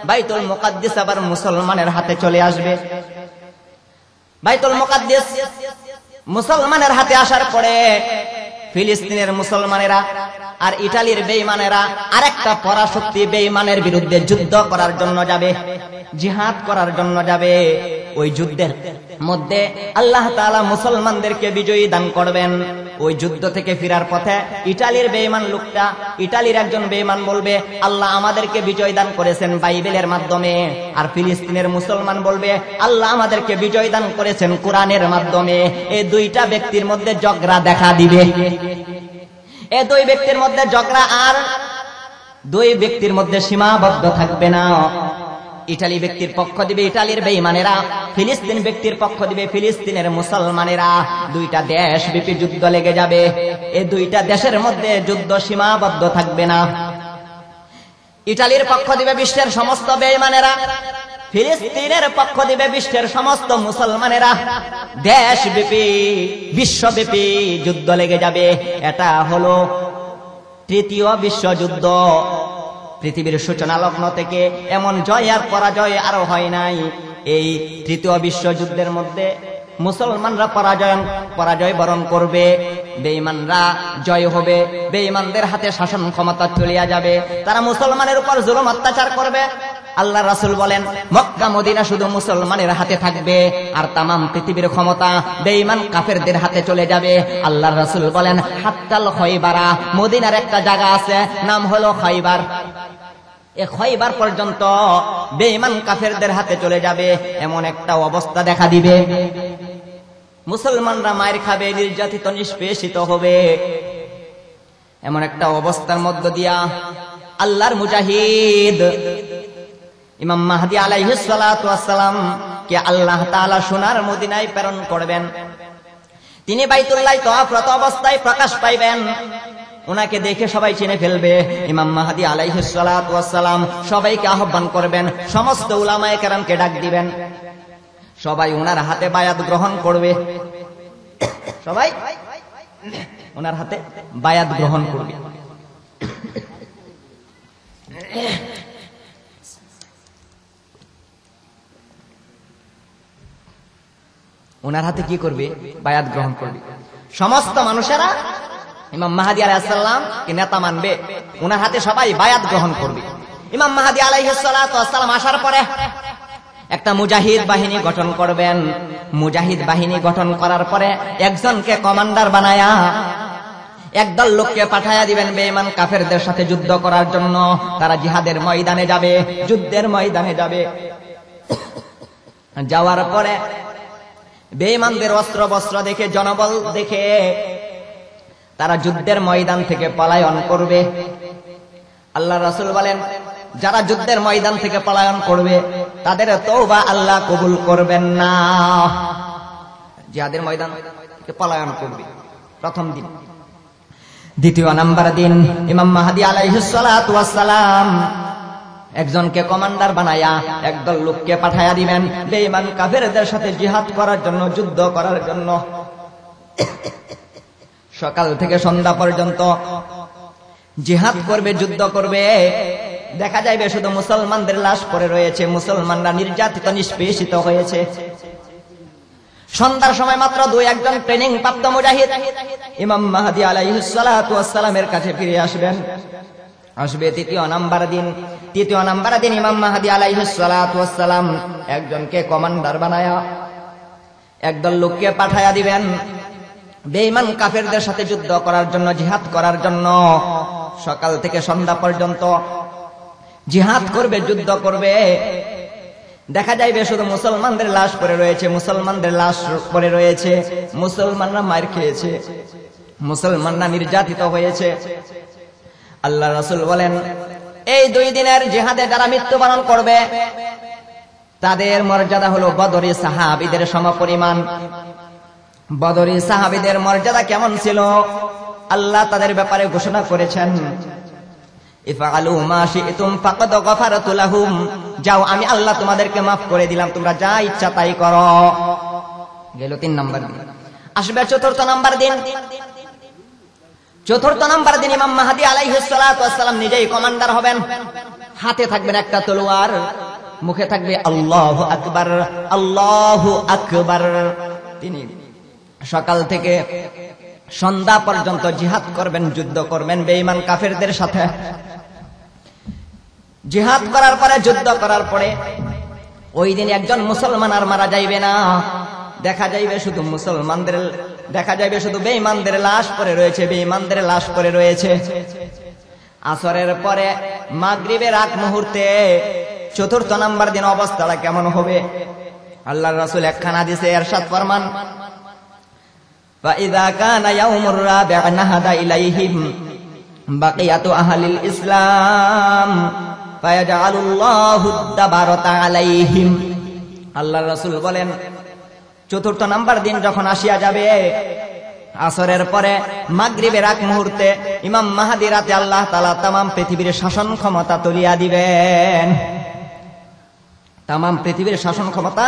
বাইতুল মুকাদ্দাস আবার মুসলমানের হাতে চলে আসবে। বাইতুল মুকাদ্দাস মুসলমানের হাতে আসার পরে ফিলিস্তিনের মুসলমানেরা আর ইটালির বেঈমানেরা আরেকটা পরাশক্তি বেঈমানের বিরুদ্ধে যুদ্ধ করার জন্য যাবে, জিহাদ করার জন্য যাবে। ওই যুদ্ধের মধ্যে আল্লাহ তাআলা মুসলমানদেরকে বিজয়ী দান করবেন। ওই যুদ্ধ থেকে ফেরার পথে ইটালির বেঈমান লোকটা, ইটালির একজন বেঈমান বলবে আল্লাহ আমাদেরকে বিজয় দান করেছেন বাইবেলের মাধ্যমে। আর ফিলিস্তিনের মুসলমান বলবে আল্লাহ আমাদেরকে বিজয় দান করেছেন কোরআনের মাধ্যমে। এই দুইটা ব্যক্তির মধ্যে ঝগড়া দেখা দিবে। এই দুই ব্যক্তির মধ্যে ঝগড়া আর দুই ব্যক্তির মধ্যে সীমাবদ্ধ থাকবে না। ইটালি ব্যক্তির পক্ষ দিবে ইটালির বেঈমানেরা, ফিলিস্তিন ব্যক্তির পক্ষ দিবে ফিলিস্তিনের মুসলমানেরা। দুইটা দেশ ব্যাপী যুদ্ধ লেগে যাবে। এই দুইটা দেশের মধ্যে যুদ্ধ সীমাবদ্ধ থাকবে না। ইটালির পক্ষ দিবে বিশ্বের সমস্ত বেঈমানেরা, ফিলিস্তিনের পক্ষ দিবে বিশ্বের সমস্ত মুসলমানেরা। দেশব্যাপী বিশ্বব্যাপী যুদ্ধ লেগে যাবে। এটা হলো তৃতীয় বিশ্বযুদ্ধ। পৃথিবীর সূচনা লগ্ন থেকে এমন জয় আর পরাজয় আরো হয় নাই। এই তৃতীয় বিশ্বযুদ্ধের মধ্যে মুসলমানরা পরাজয় বরণ করবে, বেঈমানরা জয় হবে। বেঈমানদের হাতে শাসন ক্ষমতা চলিয়া যাবে, তারা মুসলমানের উপর জুলুম অত্যাচার করবে। আল্লাহ রাসূল বলেন মক্কা মদিনা শুধু মুসলমানের হাতে থাকবে, আর তামাম পৃথিবীর ক্ষমতা বেঈমান কাফেরদের হাতে চলে যাবে। আল্লাহ রাসূল বলেন হাত্তাল খয়বারা, মদিনার একটা জায়গা আছে নাম হলো খয়বার। এই খয়বার পর্যন্ত বেঈমান কাফেরদের হাতে চলে যাবে। এমন একটা অবস্থা দেখা দিবে, মুসলমানরা মায়ের খাবে, নির্যাতিত নিষ্পেষিত হবে। এমন একটা অবস্থার মধ্য দিয়া আল্লাহর মুজাহিদ ইমাম মাহদী আলাইহিস সালাতু ওয়াস সালাম কে আল্লাহ তাআলা সোনার মদিনায় প্রেরণ করবেন। তিনি বাইতুল্লাহ তাওয়াফরত অবস্থায় প্রকাশ পাইবেন। ওনাকে দেখে সবাই চিনে ফেলবে। ইমাম মাহদী আলাইহিস সালাতু ওয়াস সালাম সবাইকে আহ্বান করবেন, সমস্ত উলামায়ে কেরামকে ডাক দিবেন। সবাই ওনার হাতে বায়াত গ্রহণ করবে। সবাই ওনার হাতে বায়াত গ্রহণ করবে। ওনার হাতে কি করবে? বায়াত গ্রহণ করবে। সমস্ত মানুষেরা ইমাম মাহদী আলাইহিস সালাম কে নেতা মানবে। ওনার হাতে সবাই বায়াত গ্রহণ করবে। ইমাম মাহদী আলাইহিস সালাতু ওয়াস সালাম আসার পরে একটা মুজাহিদ বাহিনী গঠন করবেন। মুজাহিদ বাহিনী গঠন করার পরে একজনকে কমান্ডার বানায়া একদল লোককে পাঠায়া দিবেন বেঈমান কাফেরদের সাথে যুদ্ধ করার জন্য। তারা জিহাদের ময়দানে যাবে, যুদ্ধের ময়দানে যাবে। যাওয়ার পরে বেঈমানদের অস্ত্র বস্ত্র দেখে, জনবল দেখে তারা যুদ্ধের ময়দান থেকে পলায়ন করবে। আল্লাহ রাসূল বলেন যারা যুদ্ধের ময়দান থেকে পলায়ন করবে তাদের তওবা আল্লাহ কবুল করবেন না। জিহাদের ময়দান থেকে পলায়ন করবে প্রথম দিন। দ্বিতীয় নাম্বার দিন ইমাম মাহদী আলাইহিস সালাতু ওয়াস সালাম একজনকে কমান্ডার বানায়া একদল লোককে পাঠায়া দিবেন বেঈমান কাফেরদের সাথে জিহাদ করার জন্য, যুদ্ধ করার জন্য। সকাল থেকে সন্ধ্যা পর্যন্ত জিহাদ করবে, যুদ্ধ করবে। দেখা যাবে শুধু মুসলমানদের লাশ পড়ে রয়েছে, মুসলমানরা নির্যাতিত নিষ্পেষিত হয়েছে। সন্ধ্যার সময় মাত্র দুই একজন ট্রেনিং প্রাপ্ত মুজাহিদ ইমাম মাহদী আলাইহিস সালাতু ওয়াস সালামের কাছে ফিরে আসবেন। আসবে তৃতীয় নাম্বার দিন ইমাম মাহদী আলাইহিস সালাতু ওয়াস সালাম একজনকে কমান্ডার বানায়া একদল লোককে পাঠায়া দিবেন বেঈমান কাফেরদের সাথে যুদ্ধ করার জন্য, জিহাদ করার জন্য। সকাল থেকে সন্ধ্যা পর্যন্ত জিহাদ করবে, যুদ্ধ করবে। দেখা যাইবে শুধু মুসলমানদের লাশ পড়ে রয়েছে, মুসলমানদের লাশ পড়ে রয়েছে। মুসলমানরা মার খেয়েছে, মুসলমানরা নির্যাতিত হয়েছে। আল্লাহ রাসূল বলেন এই 2 দিনের জিহাদে যারা মৃত্যুবরণ করবে তাদের মর্যাদা হলো বদরি সাহাবীদের সমপরিমাণ। বদরি সাহাবীদের মর্যাদা কেমন ছিল আল্লাহ তাদের ব্যাপারে ঘোষণা করেছেন, ইফআলু মা শি'তুম ফাকাদ গফারতু লাহুম। যাও, আমি আল্লাহ তোমাদেরকে মাফ করে দিলাম, তোমরা যা ইচ্ছা তাই করো। গেল 3 নাম্বার দিন। আসবে চতুর্থ নাম্বার দিন। চতুর্থ নাম্বার দিন ইমাম মাহদী আলাইহিস সালাতু ওয়াস সালাম নিজেই কমান্ডার হবেন। হাতে থাকবেন একটা তলোয়ার, মুখে থাকবে আল্লাহু আকবার, আল্লাহু আকবার। তিনি সকাল থেকে সন্ধ্যা পর্যন্ত জিহাদ করবেন, যুদ্ধ করবেন বেঈমান কাফেরদের সাথে। জিহাদ করার পরে, যুদ্ধ করার পরে ওই দিন একজন মুসলমান আর মারা যাইবে না। দেখা যাইবে শুধু মুসলমানদের, দেখা যাইবে শুধু বেঈমানদের লাশ পড়ে রয়েছে, বেঈমানদের লাশ পড়ে রয়েছে। আসরের পরে মাগরিবের আগ মুহূর্তে চতুর্থ নাম্বার দিন অবস্থাটা কেমন হবে? আল্লাহর রাসূল একখানা হাদিসে ইরশাদ ফরমান, فإذا كان يوم الرابع نهض إليهم بقية أهل الإسلام فيجعل الله الدبرة عليهم। আল্লাহর রাসূল বলেন, চতুর্থ নাম্বার দিন যখন আসিয়া যাবে, আসরের পরে মাগরিবের আগ মুহূর্তে ইমাম মাহদী রাতে আল্লাহ তাআলা তামাম পৃথিবীর শাসন ক্ষমতা তুলিয়া দিবেন। তামাম পৃথিবীর শাসন ক্ষমতা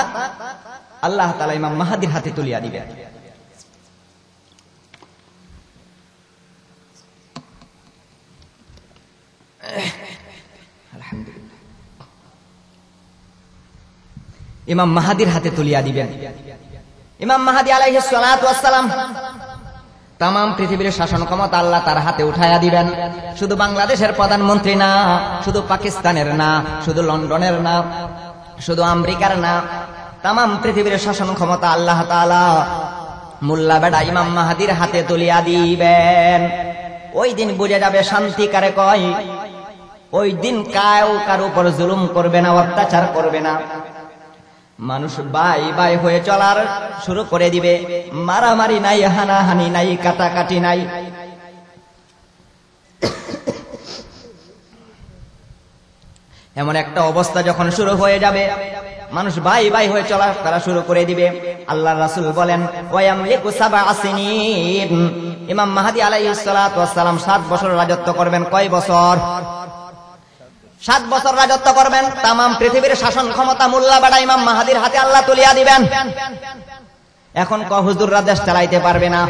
আল্লাহ তাআলা ইমাম মাহদীর হাতে তুলিয়া দিবেন। ইমাম মাহদীর হাতে তুলিয়া দিবেন। ইমাম মাহদী আলাইহিস সালাতু ওয়াস সালাম তামাম পৃথিবীর শাসন ক্ষমতা আল্লাহ তার হাতে উঠাইয়া দিবেন। শুধু বাংলাদেশের প্রধানমন্ত্রী না, শুধু পাকিস্তানের না, শুধু লন্ডনের না, শুধু আমেরিকার না, তামাম পৃথিবীর শাসন ক্ষমতা আল্লাহ তাআলা মোল্লা বেটা ইমাম মাহদীর হাতে তুলিয়া দিবেন। ওই দিন বুঝে যাবে শান্তি কারে কয়। ওই দিন কারো উপর জুলুম করবে না, অত্যাচার করবে না। মানুষ বাই বাই হয়ে চলার শুরু করে দিবে। মারামারি নাই, হানাহানি নাই, কাটাকাটি নাই। এমন একটা অবস্থা যখন শুরু হয়ে যাবে, মানুষ বাই বাই হয়ে চলাফেরা শুরু করে দিবে। আল্লাহর রাসূল বলেন, ওয়ায়ামলিকু সাবআ সিনিন। ইমাম মাহদী আলাইহিস সালাতু ওয়াস সালাম 7 বছর রাজত্ব করবেন। কয় বছর? 7 বছর রাজত্ব করবেন। তামাম পৃথিবীর শাসন ক্ষমতা মোল্লা বেটা ইমাম মাহদীর হাতে আল্লাহ তুলিয়া দিবেন। এখন হুজুররা দেশ চালাইতে পারবে না।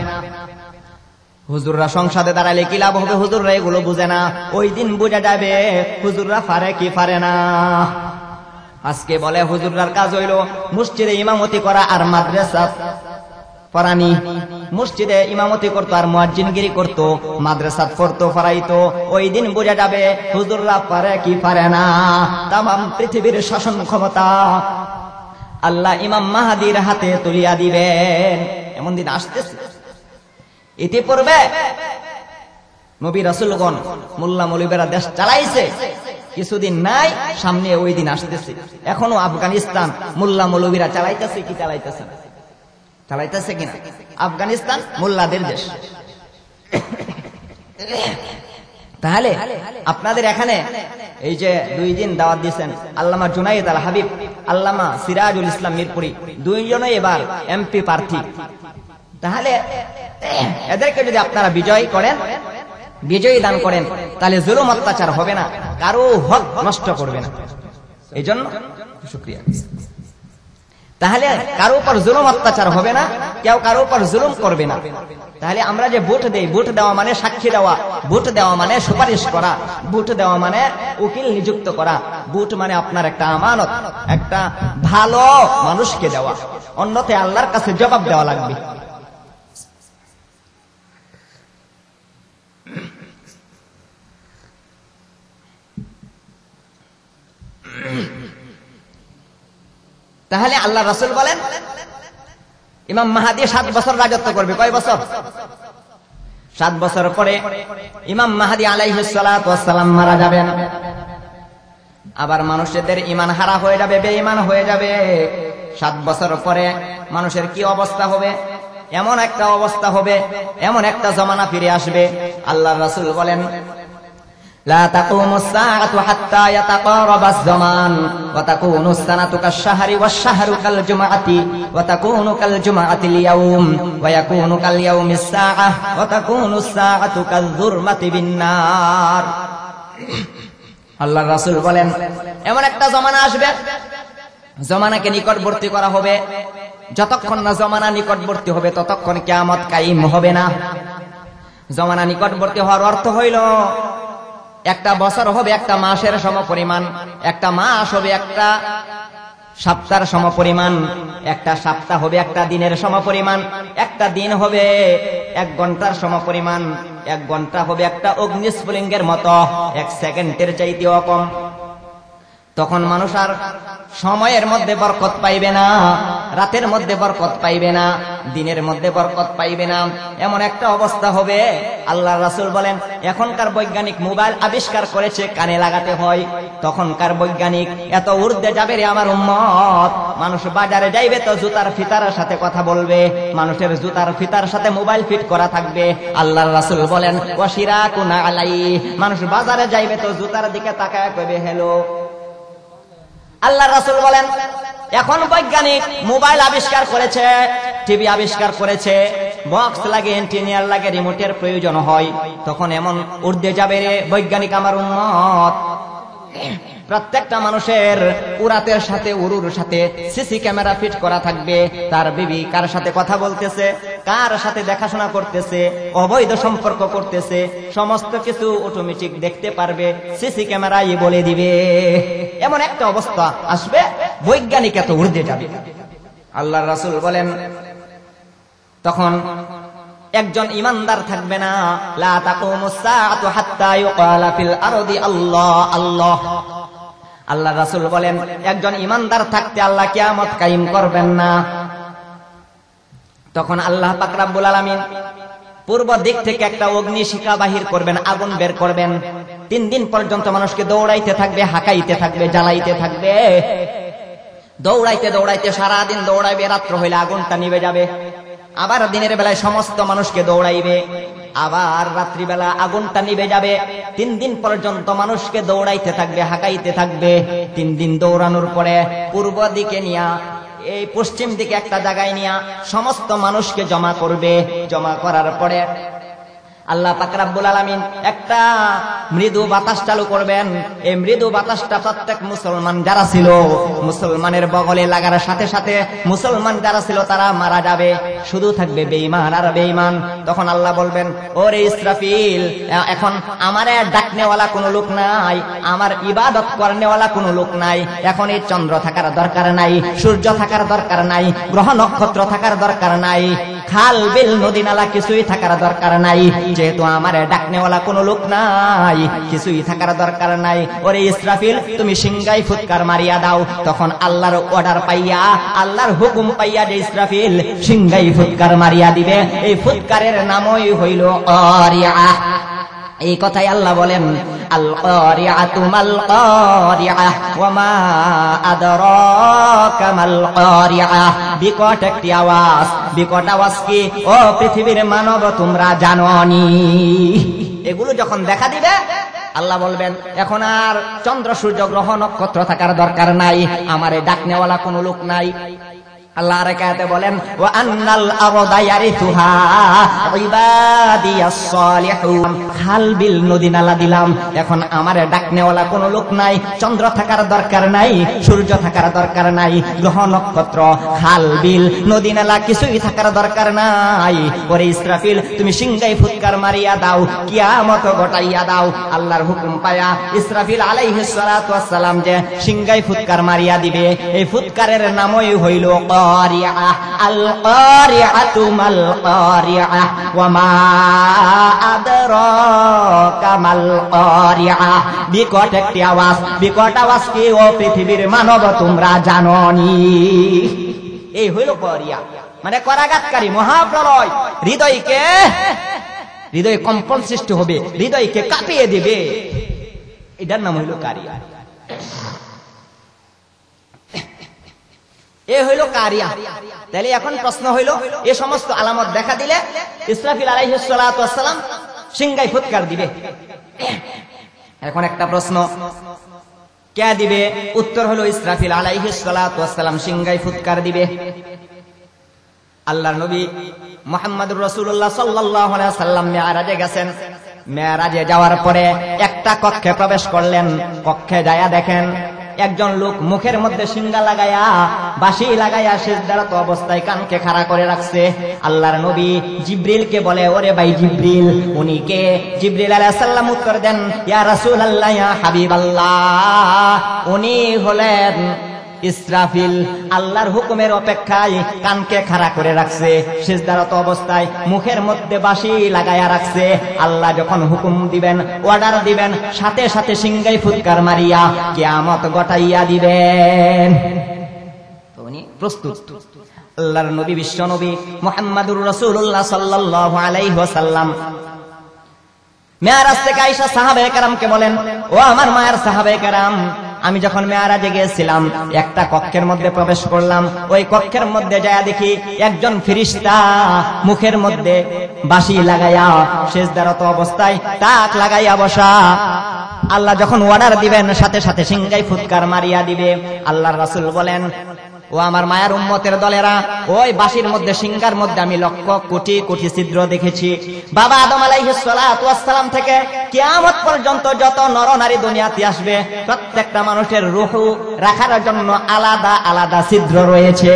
হুজুররা সংসদে দাঁড়ালে কি লাভ হবে? হুজুররা এগুলো বুঝে না। ওই দিন বুঝে যাবে হুজুররা পারে কি পারে না। আজকে বলে হুজুররার কাজ হইল মসজিদে ইমামতি করা আর মাদ্রাসা পড়ানি। মসজিদে ইমামতি করতো আর মুয়াজ্জিনগিরি করতো, মাদ্রাসা পড়তো, পড়াইতো। ওই দিন বুঝে যাবে হুজুররা পারে কি পারে না। তামাম পৃথিবীর শাসন ক্ষমতা আল্লাহ ইমাম মাহদীর হাতে তুলিয়া দিবেন। এমন দিন আসতেছে। ইতিপূর্বে নবী রাসূলগণ, মোল্লা মৌলবীরা দেশ চালাইছে, কিছুদিন নাই, সামনে ওই দিন আসতেছে। এখনো আফগানিস্তান মোল্লা মৌলবীরা চালাইতেছে কি চালাইতেছে? চালাইতেছে কিনা? আফগানিস্তান মোল্লাদের দেশ। তাহলে আপনাদের এখানে এই যে 2 দিন দাওয়াত দিয়েছেন আল্লামা জুনায়েদ আল হাবিব, আল্লামা সিরাজুল ইসলাম মিরপুরি, 2 জনই এবার এমপি প্রার্থী। তাহলে এদেরকে যদি আপনারা বিজয় করেন, বিজয়ী দান করেন, তাহলে জুলুম অত্যাচার হবে না, কারো হক নষ্ট করবে না। এই জন্য শুকরিয়া। তাহলে কারো উপর জুলুম অত্যাচার হবে না, কেউ কারো উপর জুলুম করবে না। তাহলে আমরা যে ভোট দেই, ভোট দেওয়া মানে সাক্ষী দেওয়া, ভোট দেওয়া মানে সুপারিশ করা, ভোট দেওয়া মানে উকিল নিযুক্ত করা, ভোট মানে আপনার একটা আমানত, একটা ভালো মানুষকে দেওয়া। অন্যথায় আল্লাহর কাছে জবাব দেওয়া লাগবে। তাহলে আল্লাহ রাসূল বলেন ইমাম মাহদী 7 বছর রাজত্ব করবে। কয় বছর? 7 বছর পরে ইমাম মাহদী আলাইহিস সালাতু ওয়াস সালাম মারা যাবেন। আবার মানুষদের ঈমান হারা হয়ে যাবে, বেঈমান হয়ে যাবে। 7 বছর পরে মানুষের কি অবস্থা হবে? এমন একটা অবস্থা হবে, এমন একটা জমানা ফিরে আসবে। আল্লাহর রাসূল বলেন, لا تقوم الساعة حتى يتقارب الزمان وتكون السنة كالشهر والشهر كالجمعة وتكون كالجمعة اليوم ويكون كاليوم الساعة وتكون الساعة كالظلمة بالنار। আল্লাহর রাসূল বলেন এমন একটা জমানা আসবে, জমানাকে নিকটবর্তী করা হবে, যতক্ষণ না জমানা নিকটবর্তী হবে ততক্ষণ কিয়ামত কায়েম হবে না। জমানা নিকটবর্তী হওয়ার অর্থ হইল একটা বছর হবে একটা মাসের সমপরিমাণ, একটা মাস হবে একটা সপ্তাহের সমপরিমাণ, একটা সপ্তাহ হবে একটা দিনের সমপরিমাণ, একটা দিন হবে 1 ঘন্টার সমপরিমাণ, 1 ঘন্টা হবে একটা অগ্নিস্ফুলিঙ্গের মতো, 1 সেকেন্ডের চাইতেও কম। তখন মানুষ আর সময়ের মধ্যে বরকত পাইবে না, রাতের মধ্যে বরকত পাইবে না, দিনের মধ্যে বরকত পাইবে না। এমন একটা অবস্থা হবে। আল্লাহ রাসূল বলেন, এখনকার বৈজ্ঞানিক মোবাইল আবিষ্কার করেছে কানে লাগাতে হয়, তখনকার বৈজ্ঞানিক এত ঊর্ধ্বে যাবে রে আমার উম্মত, মানুষ বাজারে যাইবে তো জুতার ফিতার সাথে কথা বলবে, মানুষের জুতার ফিতার সাথে মোবাইল ফিট করা থাকবে। আল্লাহ রাসূল বলেন, ওয়াশিরাকুনা আলাই, মানুষ বাজারে যাইবে তো জুতার দিকে তাকায় কইবে হ্যালো। আল্লাহ রাসূল বলেন, এখন বৈজ্ঞানিক মোবাইল আবিষ্কার করেছে, টিভি আবিষ্কার করেছে, বক্স লাগে, এন্টিনিয়ার লাগে, রিমোটের প্রয়োজন হয়, তখন এমন ঊর্ধ্বে যাবে রে বৈজ্ঞানিক আমার উম্মত। প্রত্যেকটা মানুষের উরাতের সাথে উরুর সাথে সিসি ক্যামেরা ফিট করা থাকবে। তার বিবি কার সাথে কথা বলতেছে, কার সাথে দেখাশোনা করতেছে, অবৈধ সম্পর্ক করতেছে, সমস্ত কিছু অটোমেটিক দেখতে পারবে, সিসি ক্যামেরাই বলে দিবে। এমন একটা অবস্থা আসবে, বৈজ্ঞানিক এত ঊর্ধ্বে যাবে। আল্লাহর রাসূল বলেন, তখন একজন ইমানদার থাকবে না। লা তাকুমুস সাআতু হাত্তা ইউকালা ফিল আরদি আল্লাহ আল্লাহ। আল্লাহ রাসূল বলেন, একজন ইমানদার থাকতে আল্লাহ কিয়ামত কায়েম করবেন না। তখন আল্লাহ পাক রব্বুল আলামিন পূর্ব দিক থেকে একটা অগ্নিশিখা বাহির করবেন, আগুন বের করবেন। 3 দিন পর্যন্ত মানুষকে দৌড়াইতে থাকবে, হাঁকাইতে থাকবে, জ্বালাইতে থাকবে। দৌড়াইতে দৌড়াইতে সারাদিন দৌড়াইবে, রাত্র হইলে আগুনটা নিভে যাবে। আবার দিনের বেলায় সমস্ত মানুষকে দৌড়াইবে, আবার রাত্রিবেলা আগুনটা নিভে যাবে। 3 দিন পর্যন্ত মানুষকে দৌড়াইতে থাকবে, হাঁকাইতে থাকবে। 3 দিন দৌড়ানোর পরে পূর্ব দিকে নিয়া, এই পশ্চিম দিকে একটা জায়গায় নিয়া সমস্ত মানুষকে জমা করবে। জমা করার পরে আল্লাহ পাক রব্বুল আলামিন একটা মৃদু বাতাস চালু করবেন। এই মৃদু বাতাসটা প্রত্যেক মুসলমান যারা ছিল, মুসলমানের বগলে লাগার সাথে সাথে মুসলমান যারা ছিল তারা মারা যাবে, শুধু থাকবে বেঈমান আর বেঈমান। তখন আল্লাহ বলবেন, ওরে ইসরাফিল, এখন আমারে ডাকনেওয়ালা কোনো লোক নাই, আমার ইবাদত করনেওয়ালা কোনো লোক নাই। এখন এই চন্দ্র থাকার দরকার নাই, সূর্য থাকার দরকার নাই, গ্রহ নক্ষত্র থাকার দরকার নাই, খাল বিল নদী নালা কিছুই থাকার দরকার নাই। যেহেতু আমার ডাকনেওয়ালা কোনো লোক নাই, কিছুই থাকার দরকার নাই। ওরে ইসরাফিল, তুমি সিংগাই ফুৎকার মারিয়া দাও। তখন আল্লাহর অর্ডার পাইয়া, আল্লাহর হুকুম পাইয়া যে ইসরাফিল সিংগাই ফুৎকার মারিয়া দিবে, এই ফুৎকারের নামই হইল কারিয়া। এই কথাই আল্লাহ বলেন, আল কারিআতু মাল কারিআ ওয়া মা আদরাকা মাল কারিআ। বিকট একটি আওয়াজ, বিকট আওয়াজ কি ও পৃথিবীর মানব তোমরা জানোনি? এগুলো যখন দেখা দিবে আল্লাহ বলবেন, এখন আর চন্দ্র সূর্য গ্রহ নক্ষত্র থাকার দরকার নাই, আমারে ডাকনেওয়ালা কোনো লোক নাই। আল্লাহ আয়াতে বলেন, ওয়া আন্নাল আরদা ইয়ারিথুহা ইবাদিয়াস সালিহুন। খাল বিল নদী নালা দিলাম, এখন আমারে ডাকনেওয়ালা কোনো লোক নাই, চন্দ্র থাকার দরকার নাই, সূর্য থাকার দরকার নাই, গ্রহ নক্ষত্র, খাল বিল নদী নালা কিছুই থাকার দরকার নাই। ওরে ইসরাফিল, তুমি সিংগাই ফুৎকার মারিয়া দাও, কিয়ামত ঘটাইয়া দাও। আল্লাহর হুকুম পায়া ইসরাফিল আলাইহিস সালাতু ওয়াস সালাম যে সিংগাই ফুৎকার মারিয়া দিবে, এই ফুৎকারের নামই হইল কারিআ। আল কারিআতু মাল কারিআ ওয়া মা আদরাকা মাল কারিআ। বিকট একটি আওয়াজ, বিকট আওয়াজ কি ও পৃথিবীর মানব তোমরা জানোনি? এই হইল কারিআ, মানে করাঘাতকারী মহাপ্রলয়। হৃদয়ে কম্পন সৃষ্টি হবে, হৃদয়কে কাঁপিয়ে দিবে, এটার নাম হইল কারিআ। এ হইল কারিয়া। তাহলে এখন প্রশ্ন হইল, এই সমস্ত আলামত দেখা দিলে ইসরাফিল আলাইহিস সালাতু ওয়াস সালাম সিংগাই ফুৎকার দিবে। এখন একটা প্রশ্ন, কে দিবে? উত্তর হলো ইসরাফিল আলাইহিস সালাতু ওয়াস সালাম সিংগাই ফুৎকার দিবে। আল্লাহর নবী মুহাম্মদুর রাসূলুল্লাহ সাল্লাল্লাহু আলাইহি ওয়াসাল্লাম মেরাজে গেছেন। মেরাজে যাওয়ার পরে একটা কক্ষে প্রবেশ করলেন। কক্ষে যায়া দেখেন একজন লোক মুখের মধ্যে সিঙ্গা লাগায়া বাঁশি লাগায়া সিজদারত অবস্থায় কানকে খাড়া করে রাখছে। আল্লাহর নবী জিবরিলকে বলে, ওরে ভাই জিবরিল, উনি কে? জিবরিল আলাইহিস সালাম উত্তর দেন, ইয়া রাসূলুল্লাহ, ইয়া হাবিবাল্লাহ, উনি হলেন ইসরাফিল। আল্লাহর হুকুমের অপেক্ষায় কানকে খাড়া করে রাখছে, সিজদারত অবস্থায় মুখের মধ্যে বাঁশি লাগায়া রাখছে। আল্লাহ যখন হুকুম দিবেন, অর্ডার দিবেন, সাথে সাথে সিংগাই ফুৎকার মারিয়া কিয়ামত ঘটাইয়া দিবেন। উনি প্রস্তুত। আল্লাহর নবী, বিশ্ব নবী মুহাম্মদুর রাসূলুল্লাহ সাল্লাল্লাহু আলাইহি ওয়াসাল্লাম মেরাজ থেকে আয়েশা সাহাবায়ে কেরামকে বলেন, ও আমার মায়ের সাহাবায়ে কেরাম, আমি যখন মেরাজে গিয়েছিলাম একটা কক্ষের মধ্যে প্রবেশ করলাম। ওই কক্ষের মধ্যে যায় দেখি একজন ফেরেশতা মুখের মধ্যে বাঁশি লাগায়া সিজদারত অবস্থায় তাক লাগাইয়া বসা। আল্লাহ যখন অর্ডার দিবেন সাথে সাথে সিংগাই ফুৎকার মারিয়া দিবে। আল্লাহর রাসূল বলেন, ও আমার মায়ের উম্মতের দলেরা, ওই বাঁশির মধ্যে সিংগার মধ্যে আমি লক্ষ কোটি কোটি ছিদ্র দেখেছি। বাবা আদম আলাইহিস সালাতু ওয়াস সালাম থেকে কিয়ামত পর্যন্ত যত নর নারী দুনিয়াতে আসবে, প্রত্যেকটা মানুষের রূহ রাখার জন্য আলাদা আলাদা ছিদ্র রয়েছে।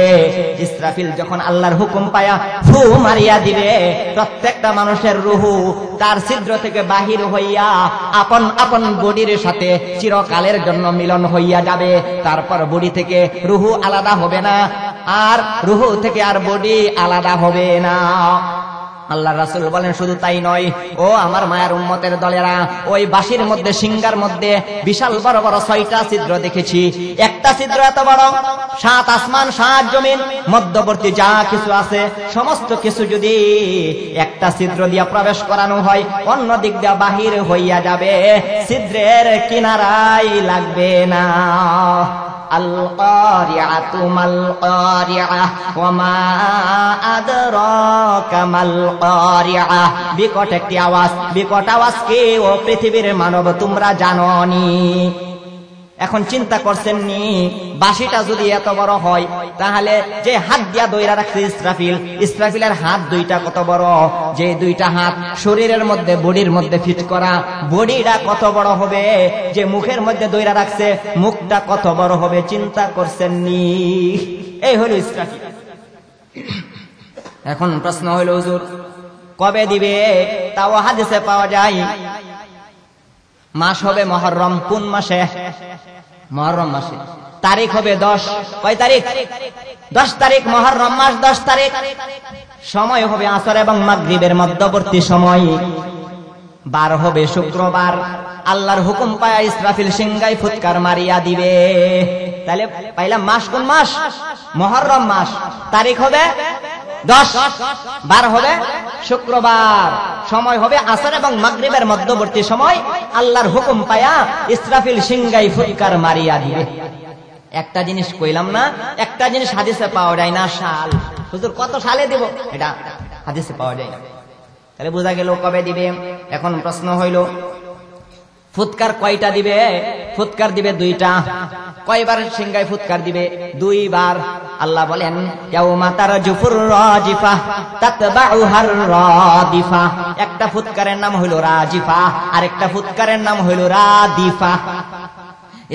ইসরাফিল যখন আল্লাহর হুকুম পায়া ফু মারিয়া দিবে, প্রত্যেকটা মানুষের রূহ তার ছিদ্র থেকে বাহির হইয়া আপন আপন বডির সাথে চিরকালের জন্য মিলন হইয়া যাবে। তারপর বডি থেকে রূহ আলাদা হবে না, আর রূহ থেকে আর বডি আলাদা হবে না। আল্লাহর রাসূল বলেন, শুধু তাই নয়, ও আমার মায়ের উম্মতের দলেরা, ওই বাঁশির মধ্যে সিংগার মধ্যে বিশাল বড় বড় 6টা ছিদ্র দেখেছি। একটা ছিদ্র এত বড়, 7 আসমান 7 জমিন মধ্যবর্তী যা কিছু আছে সমস্ত কিছু যদি একটা ছিদ্র দিয়া প্রবেশ করানো হয়, অন্য দিক দিয়া বাহির হইয়া যাবে, ছিদ্রের কিনারাই লাগবে না। আল কারিআতু মাল কারিআহ ওয়া মা আদরাকা মাল কারিআহ। বিকট একটি আওয়াজ, বিকট আওয়াজ কি ও পৃথিবীর মানব তোমরা জানোনি? এখন চিন্তা করছেন নি, বাঁশিটা যদি এত বড় হয়, তাহলে যে হাত দিয়া দইরা রাখছে ইসরাফিল, ইসরাফিলের হাত দুইটা কত বড়, যে দুইটা হাত শরীরের মধ্যে বডির মধ্যে ফিট করা, বডিটা কত বড় হবে, যে মুখের মধ্যে দইরা রাখছে মুখটা কত বড় হবে, চিন্তা করছেন নি? এই হলো ইসরাফিল। এখন প্রশ্ন হলো, হুজুর কবে দিবে? তাও হাদিসে পাওয়া যায়, মাস হবে মুহররম। কোন মাসে? মুহররম মাসে। তারিখ হবে 10। কয় তারিখ? 10 তারিখ মুহররম মাস, 10 তারিখ। সময় হবে আসর এবং মাগরিবের মধ্যবর্তী সময়। বার হবে শুক্রবার। আল্লাহর হুকুম পায়া ইসরাফিল সিংগাই ফুৎকার মারিয়া দিবে। তাহলে পাইলাম মাস কোন মাস? মুহররম মাস। তারিখ হবে 10, বার হবে শুক্রবার, সময় হবে আসর এবং মাগরিবের মধ্যবর্তী সময়। আল্লাহর হুকুম পায়া ইসরাফিল সিংগাই ফুৎকার মারিয়া দিবে। একটা জিনিস কইলাম না, একটা জিনিস হাদিসে পাওয়া যায় না, সাল। হুজুর কত সালে দিব? এটা হাদিসে পাওয়া যায় না। তাহলে বোঝা গেল কবে দিবে। এখন প্রশ্ন হইল, ফুৎকার কয়টা দিবে? ফুৎকার দিবে 2টা। কয়বার সিংগায় ফুৎকার দিবে? 2 বার। আল্লাহ বলেন, ইয়াউমা তারজুফুর রাজিফা তাতবাউহার রাদিফা। একটা ফুৎকারের নাম হইল রাজিফা, আরেকটা ফুৎকারের নাম হইল রাদিফা।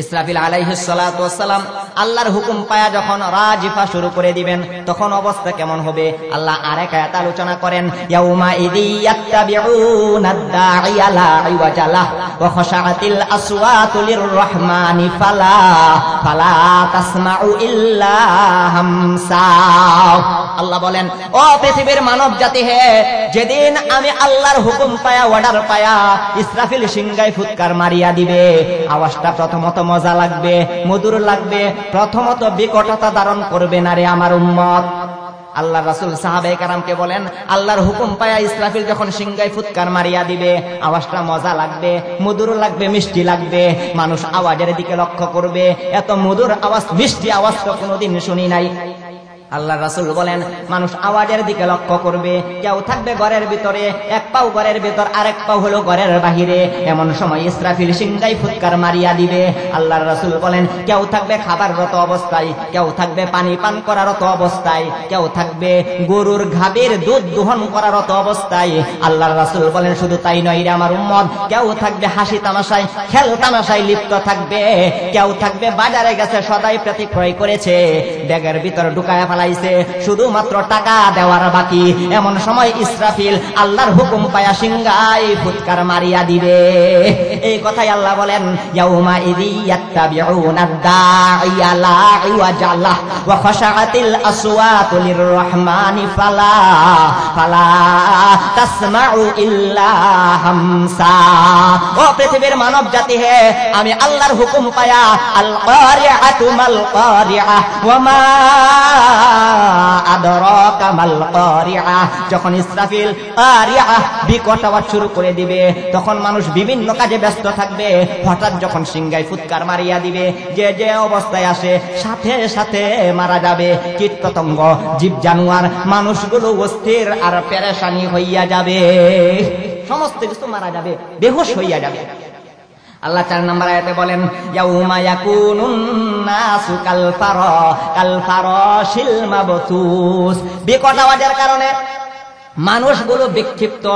ইসরাফিল আলাইহিস সালাতু ওয়াস সালাম আল্লাহর হুকুম পায়া যখন রাজিফা শুরু করে দিবেন, তখন অবস্থা কেমন হবে? আল্লাহ আরেক আয়াত আলোচনা করেন, ইয়াউমা ইযি ইয়াত্তাবিউনাদ দাঈয়া লা ইওয়াজা লাহু ওয়া খাশাআতিল আসওয়াতু লিররহমানি ফালা তাসমাউ ইল্লা হামসা। আল্লাহ বলেন, ও পৃথিবীর মানব জাতি হে, যেদিন আমি আল্লাহর হুকুম পায়া, অর্ডার পায়া ইসরাফিল সিংগায় ফুৎকার মারিয়া দিবে, আওয়াজটা প্রথমত মজা লাগবে, মধুর লাগবে, প্রথমত বিকটতা ধারণ করবে না রে আমার উম্মত। আল্লাহ রাসূল সাহাবায়ে কেরামকে বলেন, আল্লাহর হুকুম পায়া ইসরাফিল যখন সিংগায় ফুৎকার মারিয়া দিবে, আওয়াজটা মজা লাগবে, মধুর লাগবে, মিষ্টি লাগবে। মানুষ আওয়াজের দিকে লক্ষ্য করবে। এত মধুর আওয়াজ, মিষ্টি আওয়াজ তো কোনোদিন শুনি নাই। আল্লাহ রাসূল বলেন মানুষ আওয়াজের দিকে লক্ষ্য করবে। কেউ থাকবে ঘরের ভিতরে, এক পাও ঘরের ভিতর, আরেক পাও হলো ঘরের বাহিরে। এমন সময় ইসরাফিল সিংহায় ফুৎকার মারিয়া দিবে। আল্লাহর রাসূল বলেন কেউ থাকবে খাবাররত অবস্থায়, কেউ থাকবে পানি পান করারত অবস্থায়, কেউ থাকবে গরুর গাভীর দুধ দোহন করারত অবস্থায়। আল্লাহর রাসূল বলেন শুধু তাই নয় রে আমার উম্মত, কেউ থাকবে হাসি তামাশায়, খেল তামাশায় লিপ্ত থাকবে। কেউ থাকবে বাজারে গেছে, সদাই প্রতি ক্রয় করেছে, ব্যাগের ভিতর ঢুকায়া ফেলাইছে, শুধুমাত্র টাকা দেওয়ার বাকি। এমন সময় ইসরাফিল আল্লাহর হুকুম পায়া সিংহায় ফুৎকার মারিয়া দিবে। এই কথাই আল্লাহ বলেন ইয়াউমা ইযি ইয়াত্তাবিউনা দাইয়া লা ইওয়াজা লাহু ওয়া খাশাআতিল আসওয়াতু লিররহমানি ফালা তাসমাউ ইল্লা হামসা। ও পৃথিবীর মানব জাতি হে, আমি আল্লাহর হুকুম পায়া আল কারিআতু মাল কারিআ ওয়া মা আদরাকা মাল কারিআ, যখন ইসরাফিল কারিআ বিকট আওয়াজ শুরু করে দিবে তখন মানুষ বিভিন্ন কাজে ব্যস্ত থাকবে। হঠাৎ যখন সিংহায় ফুৎকার মারিয়া দিবে, যে যে অবস্থায় আসে সাথে সাথে মারা যাবে। কীট পতঙ্গ, জীব জানোয়ার, মানুষগুলো অস্থির আর পেরেশানি হইয়া যাবে, সমস্ত কিছু মারা যাবে, বেহুশ হইয়া যাবে। আল্লাহ 4 নম্বর আয়াতে বলেন ইয়াউমা ইয়াকুনুন নাসু কাল ফারাশিল মাবথুস। বিকট আওয়াজের কারণে মানুষগুলো বিক্ষিপ্ত,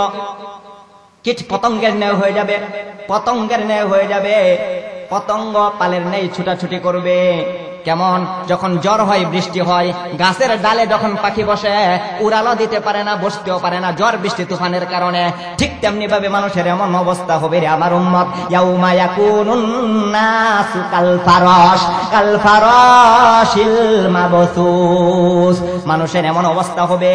কীট পতঙ্গের ন্যায় হয়ে যাবে, পতঙ্গের ন্যায় হয়ে যাবে। পতঙ্গ পালের ন্যায় ছুটাছুটি করবে। কেমন যখন জ্বর হয়, বৃষ্টি হয়, গাছের ডালে যখন পাখি বসে উড়ালও দিতে পারে না, বসতেও পারে না ঝড় বৃষ্টি তুফানের কারণে, ঠিক তেমনি ভাবে মানুষের এমন অবস্থা হবে রে আমার উম্মত। ইয়াউমা ইয়াকুনুন নাসু কাল ফারাশিল মাবথুস। মানুষের এমন অবস্থা হবে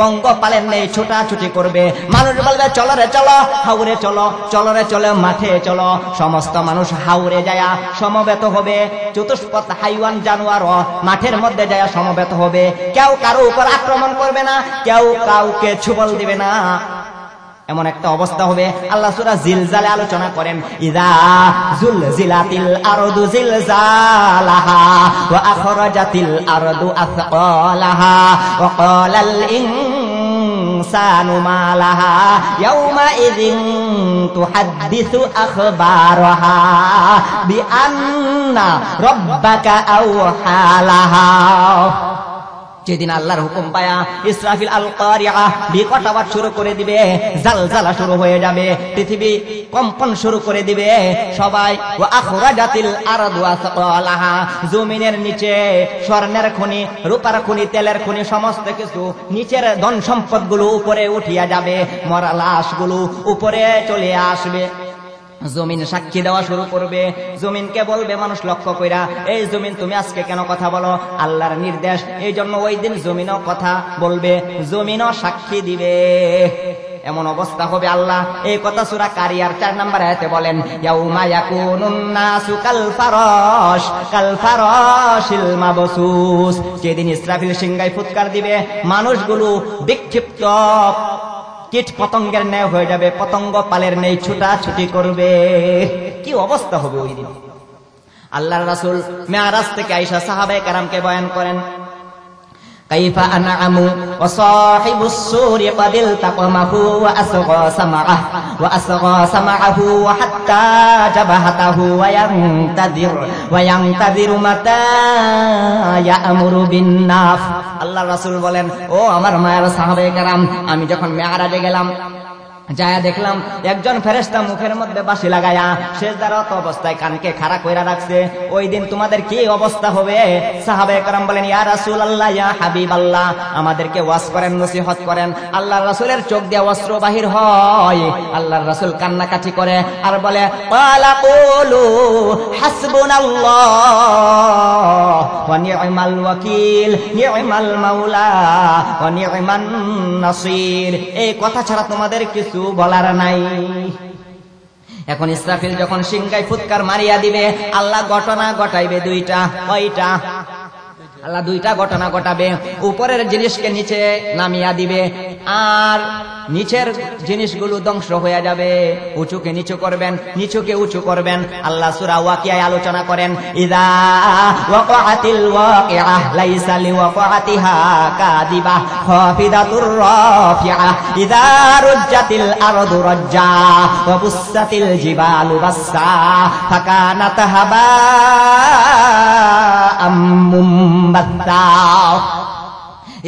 পঙ্গ পালের নেই ছুটাছুটি করবে। মানুষ বলবে চলো রে চলো, হাউরে চলো, চলো রে চলো, মাঠে চলো। সমস্ত মানুষ হাউরে যায় সমবেত হবে। চতুষ্পদ হাইওয়ান জানোয়ার মাঠের মধ্যে যায় সমবেত হবে। কেউ কারো উপর আক্রমণ করবে না, কেউ কাউকে ছুবল দিবে না। এমন একটা অবস্থা হবে। আল্লাহ সূরা জিলজালে আলোচনা করেন ইযা যুলজিলাতিল আরদু জিলজালাহা ওয়া আখরাজাতিল আরদু আসকালাহা ওয়া ক্বালাল ইনসানু মা লাহা ইয়াউমা ইযিন তুহাদ্দিসু আখবারাহা বিআন্না রাব্বাকা আওহালাহা। যেদিন আল্লাহর হুকুম পায়া ইসরাফিল আল কারিআ বিকট আওয়াজ শুরু করে দিবে, জালজালা শুরু হয়ে যাবে, পৃথিবী কম্পন শুরু করে দিবে। সবাই ওয়া আখরাজাতিল আরদু আসকালাহা, জমিনের নিচে স্বর্ণের খনি, রূপার খনি, তেলের খনি, সমস্ত কিছু নিচের ধন সম্পদগুলো উপরে উঠিয়া যাবে। মরা লাশগুলো উপরে চলে আসবে। জমিন সাক্ষী দেওয়া শুরু করবে। জমিনকে বলবে মানুষ লক্ষ্য কইরা, এই জমিন তুমি আজকে কেন কথা বলো? আল্লাহর নির্দেশ, এই জন্য ওই দিন জমিনও কথা বলবে, জমিনও সাক্ষী দিবে। এমন অবস্থা হবে। আল্লাহ এই কথা সূরা কারিয়ার 4 নম্বর আয়াতে বলেন ইয়াউমা ইয়াকুনুন নাসু কাল ফারাশিল মাবসুস। যেদিন ইসরাফিল সিংহায় ফুৎকার দিবে মানুষগুলো বিক্ষিপ্ত কীট পতঙ্গের ন্যায় হয়ে যাবে, পতঙ্গ পালের ন্যায় ছুটাছুটি করবে। কি অবস্থা হবে ওই দিন। আল্লাহর রাসূল মেরাজ থেকে আয়েশা সাহাবায়ে কেরামকে বয়ান করেন কাইফা আনআমু ওয়া সাহিবুস সুরি ক্বাদ ইলতাকামাহু ওয়া আসগা সামাআহু ওয়া হাত্তা জাবাহাতাহু ওয়া ইয়ানতাযিরু মাতা ইয়া'মুরু বিন নাফ। আল্লাহর রাসূল বলেন, ও আমার মায়ের সাহাবায়ে কেরাম, আমি যখন মেরাজে গেলাম, যায়া দেখলাম একজন ফেরেশতা মুখের মধ্যে বাঁশি লাগায়া সিজদারত অবস্থায় কানকে খাড়া কইরা রাখছে। ওই দিন তোমাদের কি অবস্থা হবে? সাহাবায়ে কেরাম বলেন, ইয়া রাসূলুল্লাহ, ইয়া হাবিবাল্লাহ, আমাদেরকে ওয়াজ করেন, নসিহত করেন। আল্লাহর রাসূলের চোখ দিয়ে অস্ত্র বাহির হয়। আল্লাহর রাসূল কান্নাকাটি করে আর বলে, ক্বালা কুলু হাসবুনাল্লাহ ওয়া নি'মাল ওয়াকিল, নি'মাল মাওলা ওয়া নি'মান নাসির। এই কথা ছাড়া তোমাদের কিছু বলার নাই। এখন ইসরাফিল যখন সিংহায় ফুৎকার মারিয়া দিবে, আল্লাহ ঘটনা ঘটাইবে দুইটা। কয়টা? আল্লাহ দুইটা ঘটনা ঘটাবে। উপরের জিনিসকে নিচে নামিয়া দিবে, আর নিচের জিনিসগুলো ধ্বংস হয়ে যাবে, উঁচুকে নিচু করবেন, নিচুকে উঁচু করবেন। আল্লাহ সূরা ওয়াকিয়ায় আলোচনা করেন, ইযা ওয়াকাতিল ওয়াকিআহ লাইসা লিওয়াকাতিহা কাযিবা খাফিদাতুর রাফিআ ইযা রুজ্জাতিল আরদু রাজ্জা ওয়া বুসাতিল জিবালু বাসসা ফাকানাত হাবাআম মুমবাত্তা।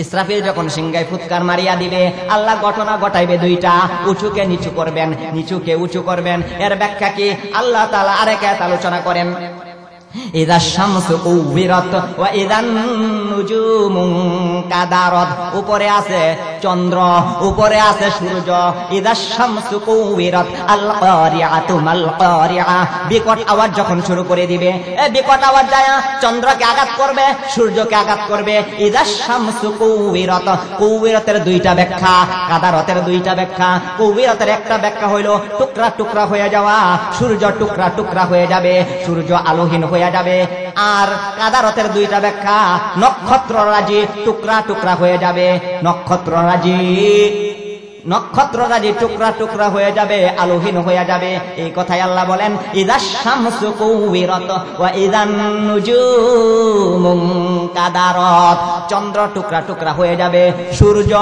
ইসরাফিল যখন সিংহায় ফুৎকার মারিয়া দিবে, আল্লাহ ঘটনা ঘটাইবে দুইটা, উঁচুকে নিচু করবেন, নিচুকে উঁচু করবেন। এর ব্যাখ্যা কি? আল্লাহ তাআলা আরেক আয়াত আলোচনা করেন, ইযা শামসু কুবিরাত ওয়া ইযান নুজুমু কাদারাত। উপরে আছে চন্দ্র, উপরে আছে সূর্য। ইযা শামসু কুবিরাত আল কারিআতু মাল কারিআ। বিকট আওয়াজ যখন শুরু করে দিবে, এই বিকট আওয়াজ যায় চন্দ্রকে আঘাত করবে, সূর্যকে আঘাত করবে। ইযা শামসু কুবিরাত, কুবিরাতের দুইটা ব্যাখ্যা, কাদারাতের দুইটা ব্যাখ্যা। কুবিরাতের একটা ব্যাখ্যা হইল টুকরা টুকরা হয়ে যাওয়া, সূর্য টুকরা টুকরা হয়ে যাবে, সূর্য আলোহীন হয়ে যাবে। আর কাদারতের দুইটা ব্যাখ্যা, নক্ষত্র রাজি টুকরা টুকরা হয়ে যাবে, নক্ষত্র রাজি টুকরা টুকরা হয়ে যাবে, আলোহীন হয়ে যাবে। এই কথাই আল্লাহ বলেন, ইযা শামসু কুবিরাত ওয়া ইযান নুজুমু কাদারাত। চন্দ্র টুকরা টুকরা হয়ে যাবে, সূর্য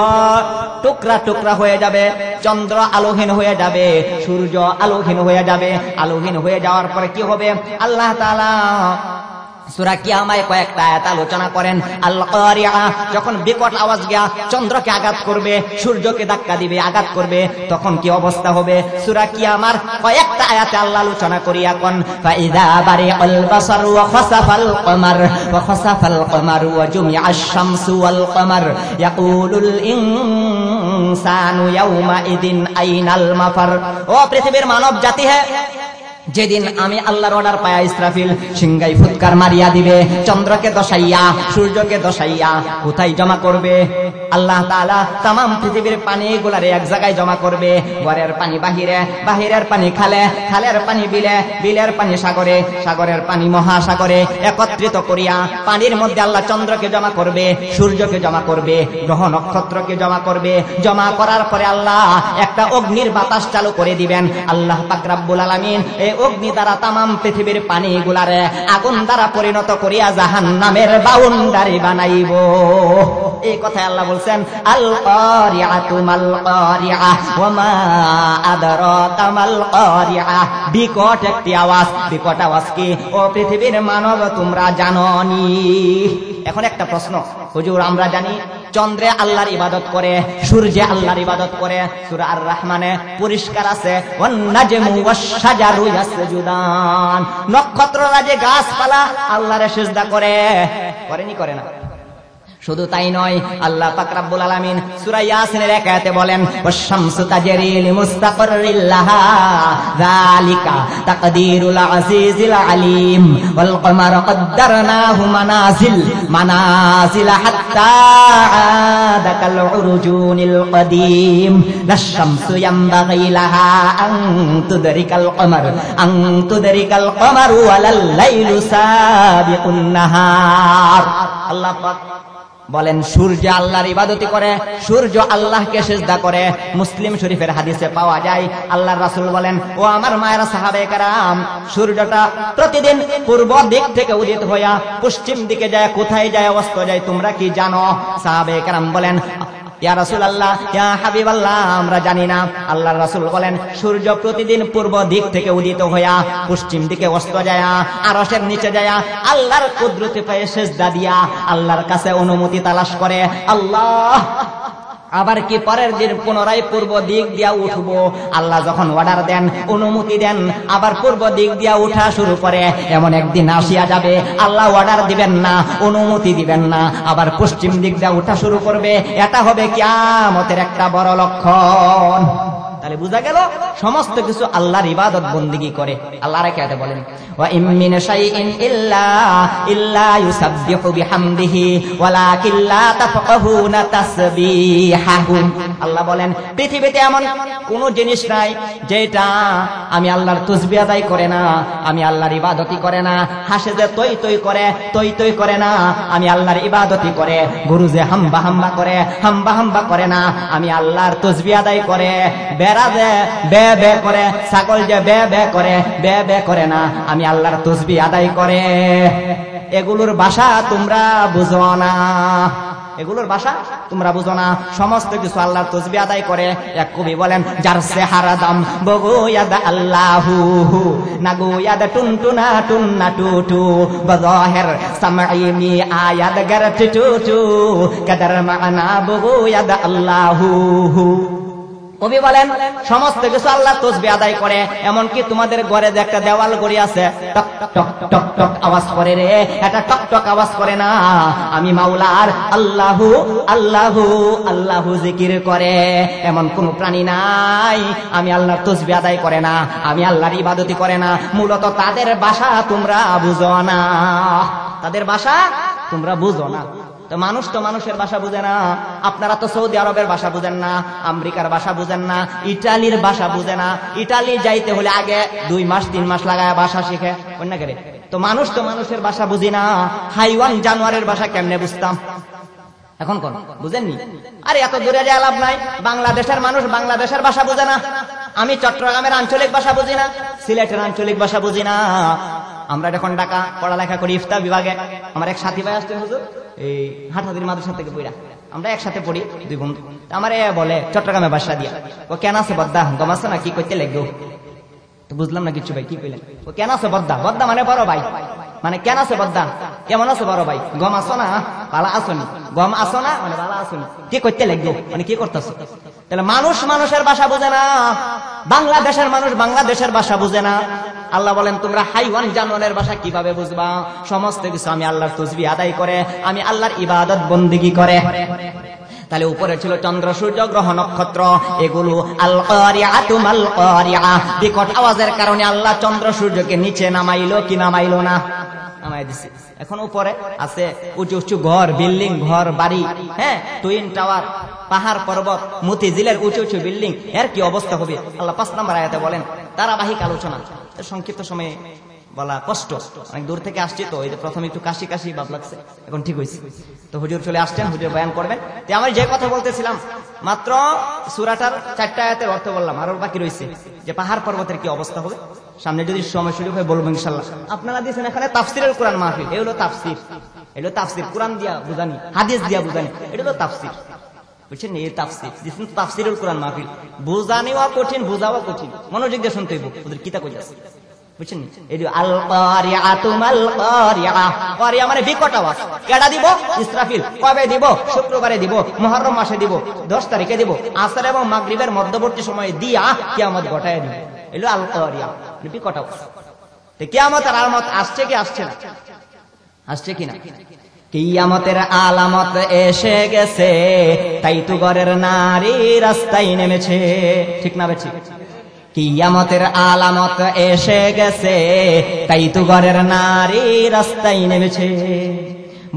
টুকরা টুকরা হয়ে যাবে, চন্দ্র আলোহীন হয়ে যাবে, সূর্য আলোহীন হয়ে যাবে। আলোহীন হয়ে যাওয়ার পরে কি হবে? আল্লাহ তাআলা সূরা কিয়ামায় কয়েকটা আয়াত আলোচনা করেন। আল কারিআ, যখন বিকট আওয়াজ গিয়া চন্দ্রকে আঘাত করবে, সূর্যকে ধাক্কা দিবে, আঘাত করবে, তখন কি অবস্থা হবে? সূরা কিয়ামার কয়েকটা আয়াতে আল্লাহ আলোচনা করি এখন। ফাইযা বারিআল বাসার ওয়া খাসাফাল কমার ওয়া খাসাফাল কমার ওয়া জুমিআশ শামসু ওয়াল কমার ইয়াকুলুল ইনসানু ইয়াওমা ইদিন আইনাল মাফার। ও পৃথিবীর মানব জাতি হে, যেদিন আমি আল্লাহর অর্ডার পায়া ইসরাফিল সিংহায় ফুৎকার মারিয়া দিবে, চন্দ্রকে দশাইয়া, সূর্যকে দশাইয়া কোথায় জমা করবে? আল্লাহ তাআলা তামাম পৃথিবীর পানিগুলারে এক জায়গায় জমা করবে। ঘরের পানি বাহিরে, বাহিরের পানি খালে, খালের পানি বিলে, বিলের পানি সাগরে, সাগরের পানি মহাসাগরে একত্রিত করিয়া পানির মধ্যে আল্লাহ চন্দ্রকে জমা করবে, সূর্যকে জমা করবে, গ্রহ নক্ষত্রকে জমা করবে। জমা করার পরে আল্লাহ একটা অগ্নির বাতাস চালু করে দিবেন। আল্লাহ পাক রব্বুল আলামিন এই অগ্নি দ্বারা তামাম পৃথিবীর পানিগুলারে আগুন দ্বারা পরিণত করিয়া জাহান্নামের বাউন্ডারি বানাইব। এই কথা আল্লাহ বলছেন, আল কারিআতু মাল কারিআ ওয়া মা আদরাকা মাল কারিআ। বিকট একটি আওয়াজ, বিকট আওয়াজ কি ও পৃথিবীর মানব তোমরা জানোনি? এখন একটা প্রশ্ন, হুজুর আমরা জানি চন্দ্রে আল্লাহর ইবাদত করে, সূর্যে আল্লাহর ইবাদত করে। সূরা আর রহমানে পরিষ্কার আছে, ওয়ান নাজমু ওয়াশ শাজারু ইয়াসজুদান। নক্ষত্ররা যে গাছপালা আল্লাহরে সিজদা করে, করেনি? করে না। শুধু তাই নয়, আল্লাহ পাক রব্বুল আলামিন সূরা ইয়াসিনের এক আয়াতে বলেন, ওয়াশ-শামসু তাজরি লিমুস্তাকাররিল লাহা যালিকা তাকদীরুল আজিজিল আলীম ওয়াল কমারা কদ্দারনাহু মানাজিল হাত্তা আদা কাল উরজুনিল কদীম লাশ-শামসু ইয়ামবাগি লাহা আন তুদরিকাল কমারু ওয়ালাল লাইলু সাবিকুন নাহার। আল্লাহ পাক বলেন, সূর্য আল্লাহর ইবাদতি করে, সূর্য আল্লাহকে সিজদা করে। মুসলিম শরীফের হাদিসে পাওয়া যায়, আল্লাহর রাসূল বলেন, ও আমার মায়েরা সাহাবায়ে কেরাম, সূর্যটা প্রতিদিন পূর্ব দিক থেকে উদিত হইয়া পশ্চিম দিকে যায়, কোথায় যায়? অস্ত যায়। তোমরা কি জানো? সাহাবায়ে কেরাম বলেন, ইয়া রাসূলুল্লাহ, ইয়া হাবিবাল্লাহ, আমরা জানি না। আল্লাহর রাসূল বলেন, সূর্য প্রতিদিন পূর্ব দিক থেকে উদিত হইয়া পশ্চিম দিকে অস্ত যায়, আরশের নিচে যায়, আল্লাহর কুদরতে পায়ে সিজদা দিয়া আল্লাহর কাছে অনুমতি তালাশ করে। আল্লাহ আবার কি পরের দিন পুনরায় পূর্ব দিক দিয়া উঠবো? আল্লাহ যখন অর্ডার দেন, অনুমতি দেন, আবার পূর্ব দিক দিয়া উঠা শুরু করে। এমন একদিন আসিয়া যাবে, আল্লাহ অর্ডার দিবেন না, অনুমতি দিবেন না, আবার পশ্চিম দিক দিয়া উঠা শুরু করবে। এটা হবে কিয়ামতের একটা বড় লক্ষণ। তাহলে তাহলে বোঝা গেল সমস্ত কিছু আল্লাহর ইবাদত বন্দেগী করে। আল্লাহর আয়াতে বলেন ওয়া ইম মিন শাইইন ইল্লা ইউসাব্বিহু বিহামদিহি ওয়ালাকিন লা তাফকাহুনা তাসবিহাহুম। আল্লাহ বলেন পৃথিবীতে এমন কোন জিনিস নাই যেটা আমি আল্লাহর তাসবিহ আদায় করে না, আমি আল্লাহর ইবাদতই করে না। হাসে যে তৈ তৈ করে না, আমি আল্লাহর ইবাদতই করে। গরু যে হাম্বা হাম্বা করে না, আমি আল্লাহর তাসবিহ আদায় করে। বেড়া যে বে বে করে, ছাগল যে বে বে করে না, আমি আল্লাহর তাসবিহ আদায় করে। এগুলোর ভাষা তোমরা বুঝো না, এগুলোর ভাষা তোমরা বুঝো না। সমস্ত কিছু আল্লাহর তাসবিহ আদায় করে। এক কবি বলেন যার চেহারা দাম বগোয়াদ আল্লাহু নাগোয়াদ টুনটুনা টুন্না টুটু বজাহের সামাইমি আয়াদ গার টুটু কাদার মানা বগোয়াদ আল্লাহু। কবি বলেন সমস্ত কিছু আল্লাহ তাসবিহ আদায় করে। এমনকি তোমাদের ঘরে যে একটা দেওয়াল গড়ি আছে, টক টক টক টক আওয়াজ করে রে, এটা টক টক আওয়াজ করে না, আমি মাওলার আল্লাহু আল্লাহু আল্লাহু জিকির করে। এমন কোন প্রাণী নাই আমি আল্লাহর তাসবিহ আদায় করে না, আমি আল্লাহর ইবাদতই করে না। মূলত তাদের ভাষা তোমরা বুঝো না, তাদের ভাষা তোমরা বুঝো না। তো মানুষ তো মানুষের ভাষা বুঝে না। আপনারা তো সৌদি আরবের ভাষা বুঝেন না, আমেরিকার ভাষা বুঝেন না, ইটালির ভাষা বুঝে না। ইটালি যাইতে হলে আগে 2 মাস 3 মাস লাগায় ভাষা শিখে অন্য করে। তো মানুষের ভাষা বুঝি না, হাইওয়ান জানোয়ারের ভাষা কেমনে বুঝতাম? এখন কোন বুঝেননি? আরে এত দূরে যায় লাভ নাই। বাংলাদেশের মানুষ বাংলাদেশের ভাষা বুঝে না, আমি চট্টগ্রামের আঞ্চলিক ভাষা বুঝি না, সিলেটের আঞ্চলিক ভাষা বুঝি না। আমরা যখন ঢাকা পড়ালেখা করি ইফতা বিভাগে, আমার এক সাথী ভাই আসতেন হুজুর এই হাটহাজারী মাদ্রাসা থেকে পড়া, আমরা একসাথে পড়ি 2 বন্ধু। আমার বলে চট্টগ্রামে ভাষা দিয়া, ও কেন আছে বদ্দা গম আছে না কি করতে লাগবে? তো বুঝলাম না কিছু ভাই, কি কইলেন? ও কেন আছে বদ্দা? বদ্দা মানে বড় ভাই, মানে কেন আছে বদ্দা? কেমন আছে বড় ভাই? গম আসো না ভালো আসনি, গম আসো না মানে ভালো আসনি, কি করতে লাগবে মানে কি করতেছো? তাহলে মানুষ মানুষের ভাষা বুঝে না, বাংলাদেশের মানুষ বাংলাদেশের ভাষা বুঝে না। আল্লাহ বলেন তোমরা হাইওয়ান জানোয়ারের ভাষা কিভাবে বুঝবা? সমস্ত কিছু আমি আল্লাহর তাসবিহ আদায় করে, আমি আল্লাহর ইবাদত বন্দেগী করে। তাহলে উপরে ছিল চন্দ্র সূর্য গ্রহ নক্ষত্র, এগুলো আল কারিআতু মাল কারিআ, বিকট আওয়াজের কারণে আল্লাহ চন্দ্র সূর্যকে নিচে নামাইলো কি নামাইলো না? নামাই দিছে। এখন উপরে আছে উঁচু উঁচু ঘর, বিল্ডিং, ঘর বাড়ি, হ্যাঁ, টুইন টাওয়ার, পাহাড় পর্বত, মতিঝিলের উঁচু উঁচু বিল্ডিং, এর কি অবস্থা হবে? আল্লাহ 5 নম্বর আয়াতে বলেন। ধারাবাহিক আলোচনা, সংক্ষিপ্ত সময়ে বলা কষ্ট, অনেক দূর থেকে আসছি তো, এই যে প্রথমে একটু কাশি কাশি ভাব লাগছে, এখন ঠিক হয়েছে। তো হুজুর চলে আসছেন, হুজুর বয়ান করবেন। তো আমি যে কথা বলতেছিলাম, মাত্র সূরাটার 4টা আয়াতের অর্থ বললাম, আরো বাকি রয়েছে যে পাহাড় পর্বতের কি অবস্থা হবে। সামনে যদি সময় সুযোগ হয় বলবো ইনশাআল্লাহ। আপনারা দিয়েছেন এখানে তাফসিরুল কোরআন মাহফিল, এই হলো তাফসির, এগুলো তাফসির, কোরআন দিয়া বুঝানি, হাদিস দিয়া বুঝানি, এটা হলো তাফসির, বুঝছেন? এই তাফসির দিয়েছেন তাফসিরুল কোরআন মাহফিল, বুঝানিও কঠিন, বুঝাও কঠিন, মনোযোগ দিয়ে শুনতে হইব ওদের কিতা কইতাছে, বুঝছেন? এই যে আল কারিআতু মাল কারিআ, কারিআ মানে বিকট আওয়াজ। কেডা দিব? ইসরাফিল। কবে দিব? শুক্রবারে দিব, মুহররম মাসে দিব, 10 তারিখে দিব, আসর এবং মাগরিবের মধ্যবর্তী সময়ে দিয়া কিয়ামত ঘটায় দিব। এলো আল কারিআ, বিকট আওয়াজ। তো কিয়ামতের আলামত আসছে কি আসছে না? আসছে কিনা? কিয়ামতের আলামত এসে গেছে, তাই তো ঘরের নারী রাস্তায় নেমেছে, ঠিক না বেঠিক? কিয়ামতের আলামত এসে গেছে, তাই তো ঘরের নারী রাস্তায় নেমেছে।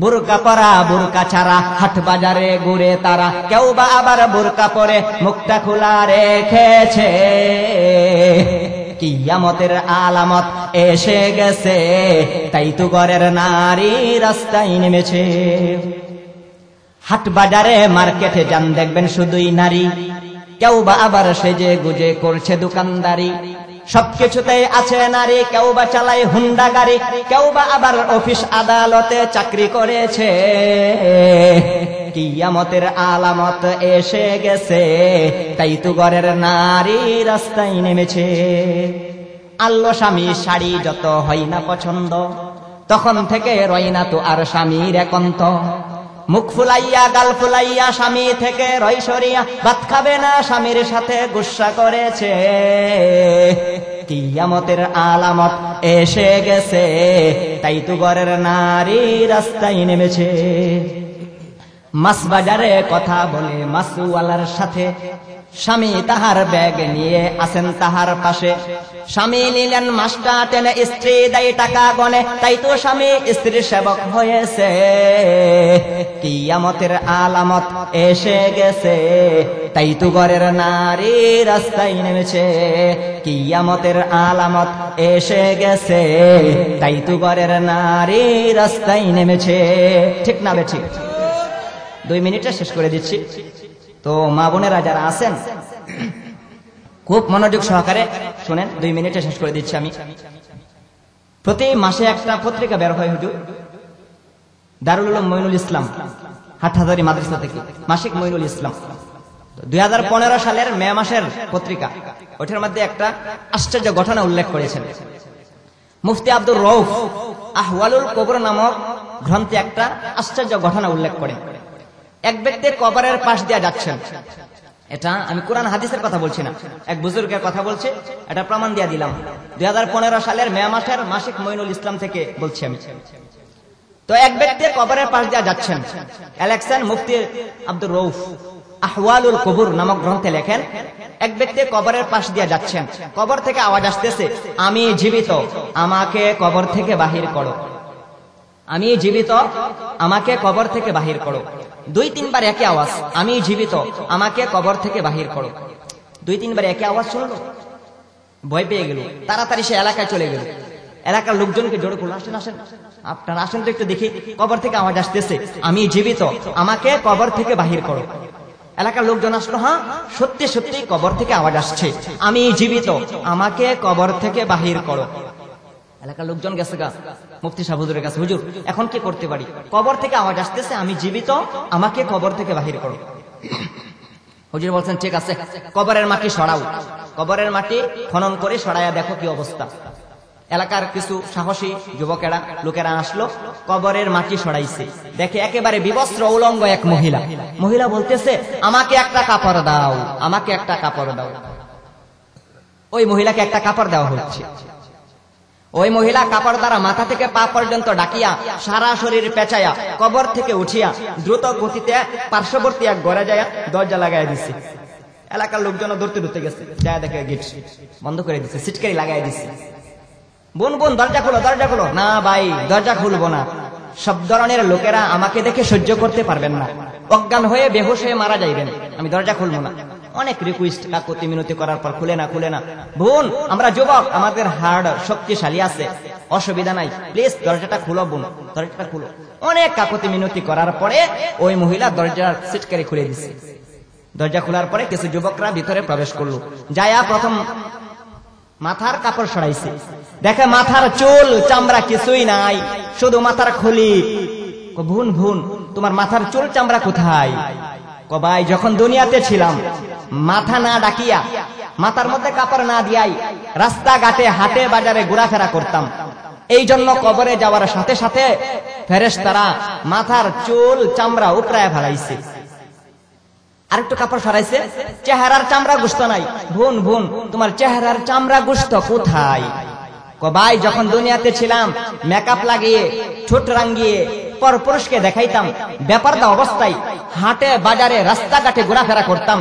বুরকা পরা বুরকা ছাড়া হাট বাজারে ঘুরে তারা, কেউ বা আবার বুরকা পরে মুখটা খোলা রেখেছে। কিয়ামতের আলামত এসে গেছে, তাই তো ঘরের নারী রাস্তায় নেমেছে। হাট বাজারে মার্কেটে যান, দেখবেন শুধুই নারী, কেউ বা আবার সেজে গুজে করছে দোকানদারি। সবকিছুতেই আছে নারী, কেউ বা চালায় হুন্ডা গাড়ি, কেউ বা আবার অফিস আদালতে চাকরি করেছে। কিয়ামতের আলামত এসে গেছে, তাই তো ঘরের নারী রাস্তায় নেমেছে। আল্লো স্বামী শাড়ি যত হয় না পছন্দ, তখন থেকে রয় না তো আর স্বামীর একান্ত। মুখ ফুলাইয়া গাল ফুলাইয়া স্বামী থেকে রয় সরিয়া, ভাত খাবে না স্বামীর সাথে গুসা করেছে। কিয়ামতের আলামত এসে গেছে, তাই তো ঘরের নারী রাস্তায় নেমেছে। মাছ বাজারে কথা বলে মাছওয়ালার সাথে, স্বামী তাহার ব্যাগ নিয়ে আসেন তাহার পাশে। স্বামী নিলেন মাছটা টেনে, স্ত্রী দেয় টাকা গনে, তাই তো স্বামী স্ত্রীর সেবক হয়েছে। কিয়ামতের আলামত এসে গেছে, তাই তো ঘরের নারী রাস্তায় নেমেছে। কিয়ামতের আলামত এসে গেছে, তাই তো ঘরের নারী রাস্তায় নেমেছে। ঠিক না বে ঠিক? 2 মিনিটে শেষ করে দিচ্ছি। তো মা বোনেরা যারা আছেন খুব মনোযোগ সহকারে শুনেন, 2 মিনিটে শেষ করে দিচ্ছি আমি। প্রতি মাসে একটা পত্রিকা বের হয় হুজুর, দারুল উলুম মঈনুল ইসলাম হাটহাজারী মাদ্রাসা থেকে, মাসিক মঈনুল ইসলাম। 2015 সালের মে মাসের পত্রিকা, ওটার মধ্যে একটা আশ্চর্য ঘটনা উল্লেখ করেছেন। মুফতি আব্দুর রউফ আহওয়ালুল কবর নামক গ্রন্থে একটা আশ্চর্য ঘটনা উল্লেখ করেন। এক ব্যক্তি কবরের পাশ দিয়ে যাচ্ছেন, এটা আমি কোরআন হাদিসের কথা বলছি না, এক বুজুর্গের কথা বলছি, এটা প্রমাণ দিয়ে দিলাম। 2015 সালের মে মাসের মাসিক মঈনুল ইসলাম থেকে বলছি আমি। তো এক ব্যক্তি কবরের পাশ দিয়ে যাচ্ছেন, লেখেন মুফতি আব্দুর রউফ আহওয়ালুল কবর নামক গ্রন্থে লেখেন, এক ব্যক্তি কবরের পাশ দিয়ে যাচ্ছেন, কবর থেকে আওয়াজ আসতেছে, আমি জীবিত, আমাকে কবর থেকে বাহির করো। আমি জীবিত, আমাকে কবর থেকে বাহির করো। 2-3 বার একই আওয়াজ, আমি জীবিত, আমাকে কবর থেকে বাহির করো। 2-3 বার একই আওয়াজ শুনলো, ভয় পেয়ে গেল, তাড়াতাড়ি সে এলাকায় চলে গেল। এলাকার লোকজনকে জোরে করলো, আসেন আসেন, আপনারা আসেন তো একটু দেখি, কবর থেকে আওয়াজ আসতেছে, আমি জীবিত, আমাকে কবর থেকে বাহির করো। এলাকার লোকজন আসলো, হ্যাঁ সত্যি সত্যি কবর থেকে আওয়াজ আসছে, আমি জীবিত, আমাকে কবর থেকে বাহির করো। এলাকার লোকজন গেছে গা মুফতি সাহেব হুজুরের কাছে, হুজুর এখন কি করতে পারি? কবর থেকে আওয়াজ আসতেছে, আমি জীবিত, আমাকে কবর থেকে বাহির করো। হুজুর বলছেন ঠিক আছে, কবরের মাটি সরাও। কবরের মাটি খনন করে সরাইয়া দেখো কি অবস্থা। এলাকার কিছু সাহসী যুবকেরা লোকেরা আসলো, কবরের মাটি সরাইছে, দেখে একেবারে বিবস্ত্র উলঙ্গ এক মহিলা। মহিলা বলতেছে, আমাকে একটা কাপড় দাও, আমাকে একটা কাপড় দাও। ওই মহিলাকে একটা কাপড় দেওয়া হচ্ছে। ওই মহিলা কাপড় দ্বারা মাথা থেকে পা পর্যন্ত ডাকিয়া সারা শরীর পেঁচাইয়া কবর থেকে উঠিয়া দ্রুত গতিতে পার্শ্ববর্তী এক ঘরে যায় দরজা লাগাই দিচ্ছে। এলাকার লোকজন দৌড়তে দৌড়তে গেছে, যায় দেখে গেট বন্ধ করে দিচ্ছে, সিটকারি লাগাই দিচ্ছে। বোন বোন দরজা খুলো, দরজা খুলো। না ভাই, দরজা খুলবো না, সব ধরনের লোকেরা আমাকে দেখে সহ্য করতে পারবেন না, অজ্ঞান হয়ে বেহুশ হয়ে মারা যাইবেন, আমি দরজা খুলবো না। অনেক রিকোয়েস্ট কাকুতি মিনতি করার পর খুলে না, খুলে না। বোন আমরা যুবক, আমাদের হাড় শক্তিশালী আছে, অসুবিধা নাই, প্লিজ দরজাটা খুলো বোন, দরজাটা খুলো। অনেক কাকুতি মিনতি করার পরে ওই মহিলা দরজার সিটকারি খুলে দিছে। দরজা খোলার পরে কিছু যুবকরা ভিতরে প্রবেশ করলো, যায়া প্রথম মাথার কাপড় সরাইছে, দেখে মাথার চুল চামড়া কিছুই নাই, শুধু মাথার খুলি। ভুন ভুন তোমার মাথার চুল চামড়া কোথায়? ভাই যখন দুনিয়াতে ছিলাম মাথা না ডাকিয়া, মাথার মধ্যে কাপড় না দিয়াই রাস্তাঘাটে হাটে বাজারে ঘোরাফেরা করতাম, এই জন্য কবরে যাওয়ার সাথে সাথে ফেরেশতারা মাথার চুল চামড়া উপড়ায় ফেলাইছে। আরেকটু কাপড় সরাইছে, চেহারার চামড়া গোস্ত নাই। ভুন ভুন তোমার চেহারার চামড়া গোস্ত কোথায়? ভাই যখন দুনিয়াতে ছিলাম মেকআপ লাগিয়ে ঠোঁট রাঙ্গিয়ে পরপুরুষকে দেখাইতাম, ব্যাপারটা অবস্থায় হাটে বাজারে রাস্তাঘাটে ঘোরাফেরা করতাম,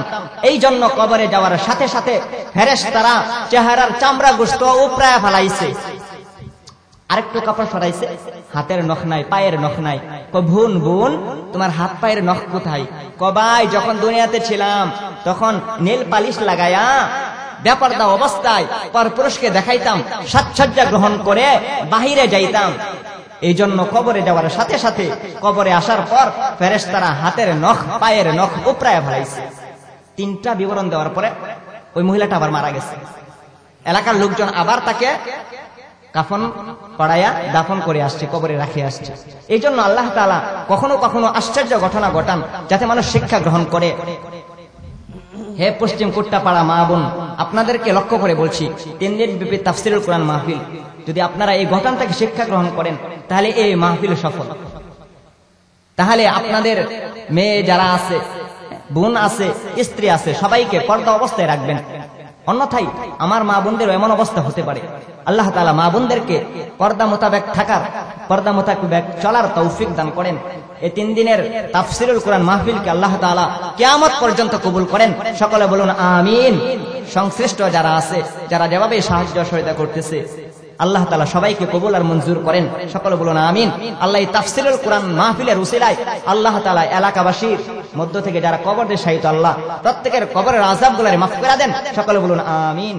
এই জন্য কবরে যাওয়ার সাথে সাথে ফেরেশতারা চেহারার চামড়া গোস্ত উপড়ায় ফেলাইছে। আরেকটু কাপড় সরাইছে, হাতের নখ নাই, পায়ের নখ নাই। ভুন ভুন তোমার হাত পায়ের নখ কোথায়? ভাই যখন দুনিয়াতে ছিলাম তখন নীল পালিশ লাগায়া ব্যাপারটা অবস্থায় পরপুরুষকে দেখাইতাম, সাজসজ্জা গ্রহণ করে বাহিরে যাইতাম, এই জন্য কবরে যাওয়ার সাথে সাথে কবরে আসার পর ফেরেশতারা হাতের নখ পায়ের নখ উপড়ায় ফেলাইছে। 3টা বিবরণ দেওয়ার পরে ওই মহিলাটা আবার মারা গেছে। এলাকার লোকজন আবার তাকে কাফন পড়াইয়া দাফন করে আসছে, কবরে রাখে আসছে। এই জন্য আল্লাহ তাআলা কখনো কখনো আশ্চর্য ঘটনা ঘটান যাতে মানুষ শিক্ষা গ্রহণ করে। হে পশ্চিম কুট্টাপাড়া মা বোন, আপনাদেরকে লক্ষ্য করে বলছি, 3 দিন ব্যাপী তাফসীরুল কোরআন মাহফিল, যদি আপনারা এই ঘটনা থেকে শিক্ষা গ্রহণ করেন তাহলে এই মাহফিল সফল। তাহলে আপনাদের মেয়ে যারা আছে, বোন আছে, স্ত্রী আছে, সবাইকে পর্দা অবস্থায় রাখবেন, অন্যথায় আমার মা বোনদের এমন অবস্থা হতে পারে। আল্লাহ তাআলা মা বোনদেরকে পর্দা মোতাবেক থাকার, পর্দা মোতাবেক চলার তৌফিক দান করেন। এই 3 দিনের তাফসীরুল কোরআন মাহফিলকে আল্লাহ তাআলা কিয়ামত পর্যন্ত কবুল করেন। সকলে বলুন আমিন। সংশ্লিষ্ট যারা আছে, যারা যেভাবে সাহায্য সহায়তা করতেছে, আল্লাহ তাআলা সবাইকে কবুল আর মঞ্জুর করেন। সকলে বলুন আমিন। আল্লাহ এই তাফসীরুল কোরআন মাহফিলের উসিলায় আল্লাহ তাআলা এলাকাবাসীর মধ্য থেকে যারা কবরে শায়িত, আল্লাহ প্রত্যেকের কবরের আযাবগুলোরে মাফ করে দেন। সকলে বলুন আমিন।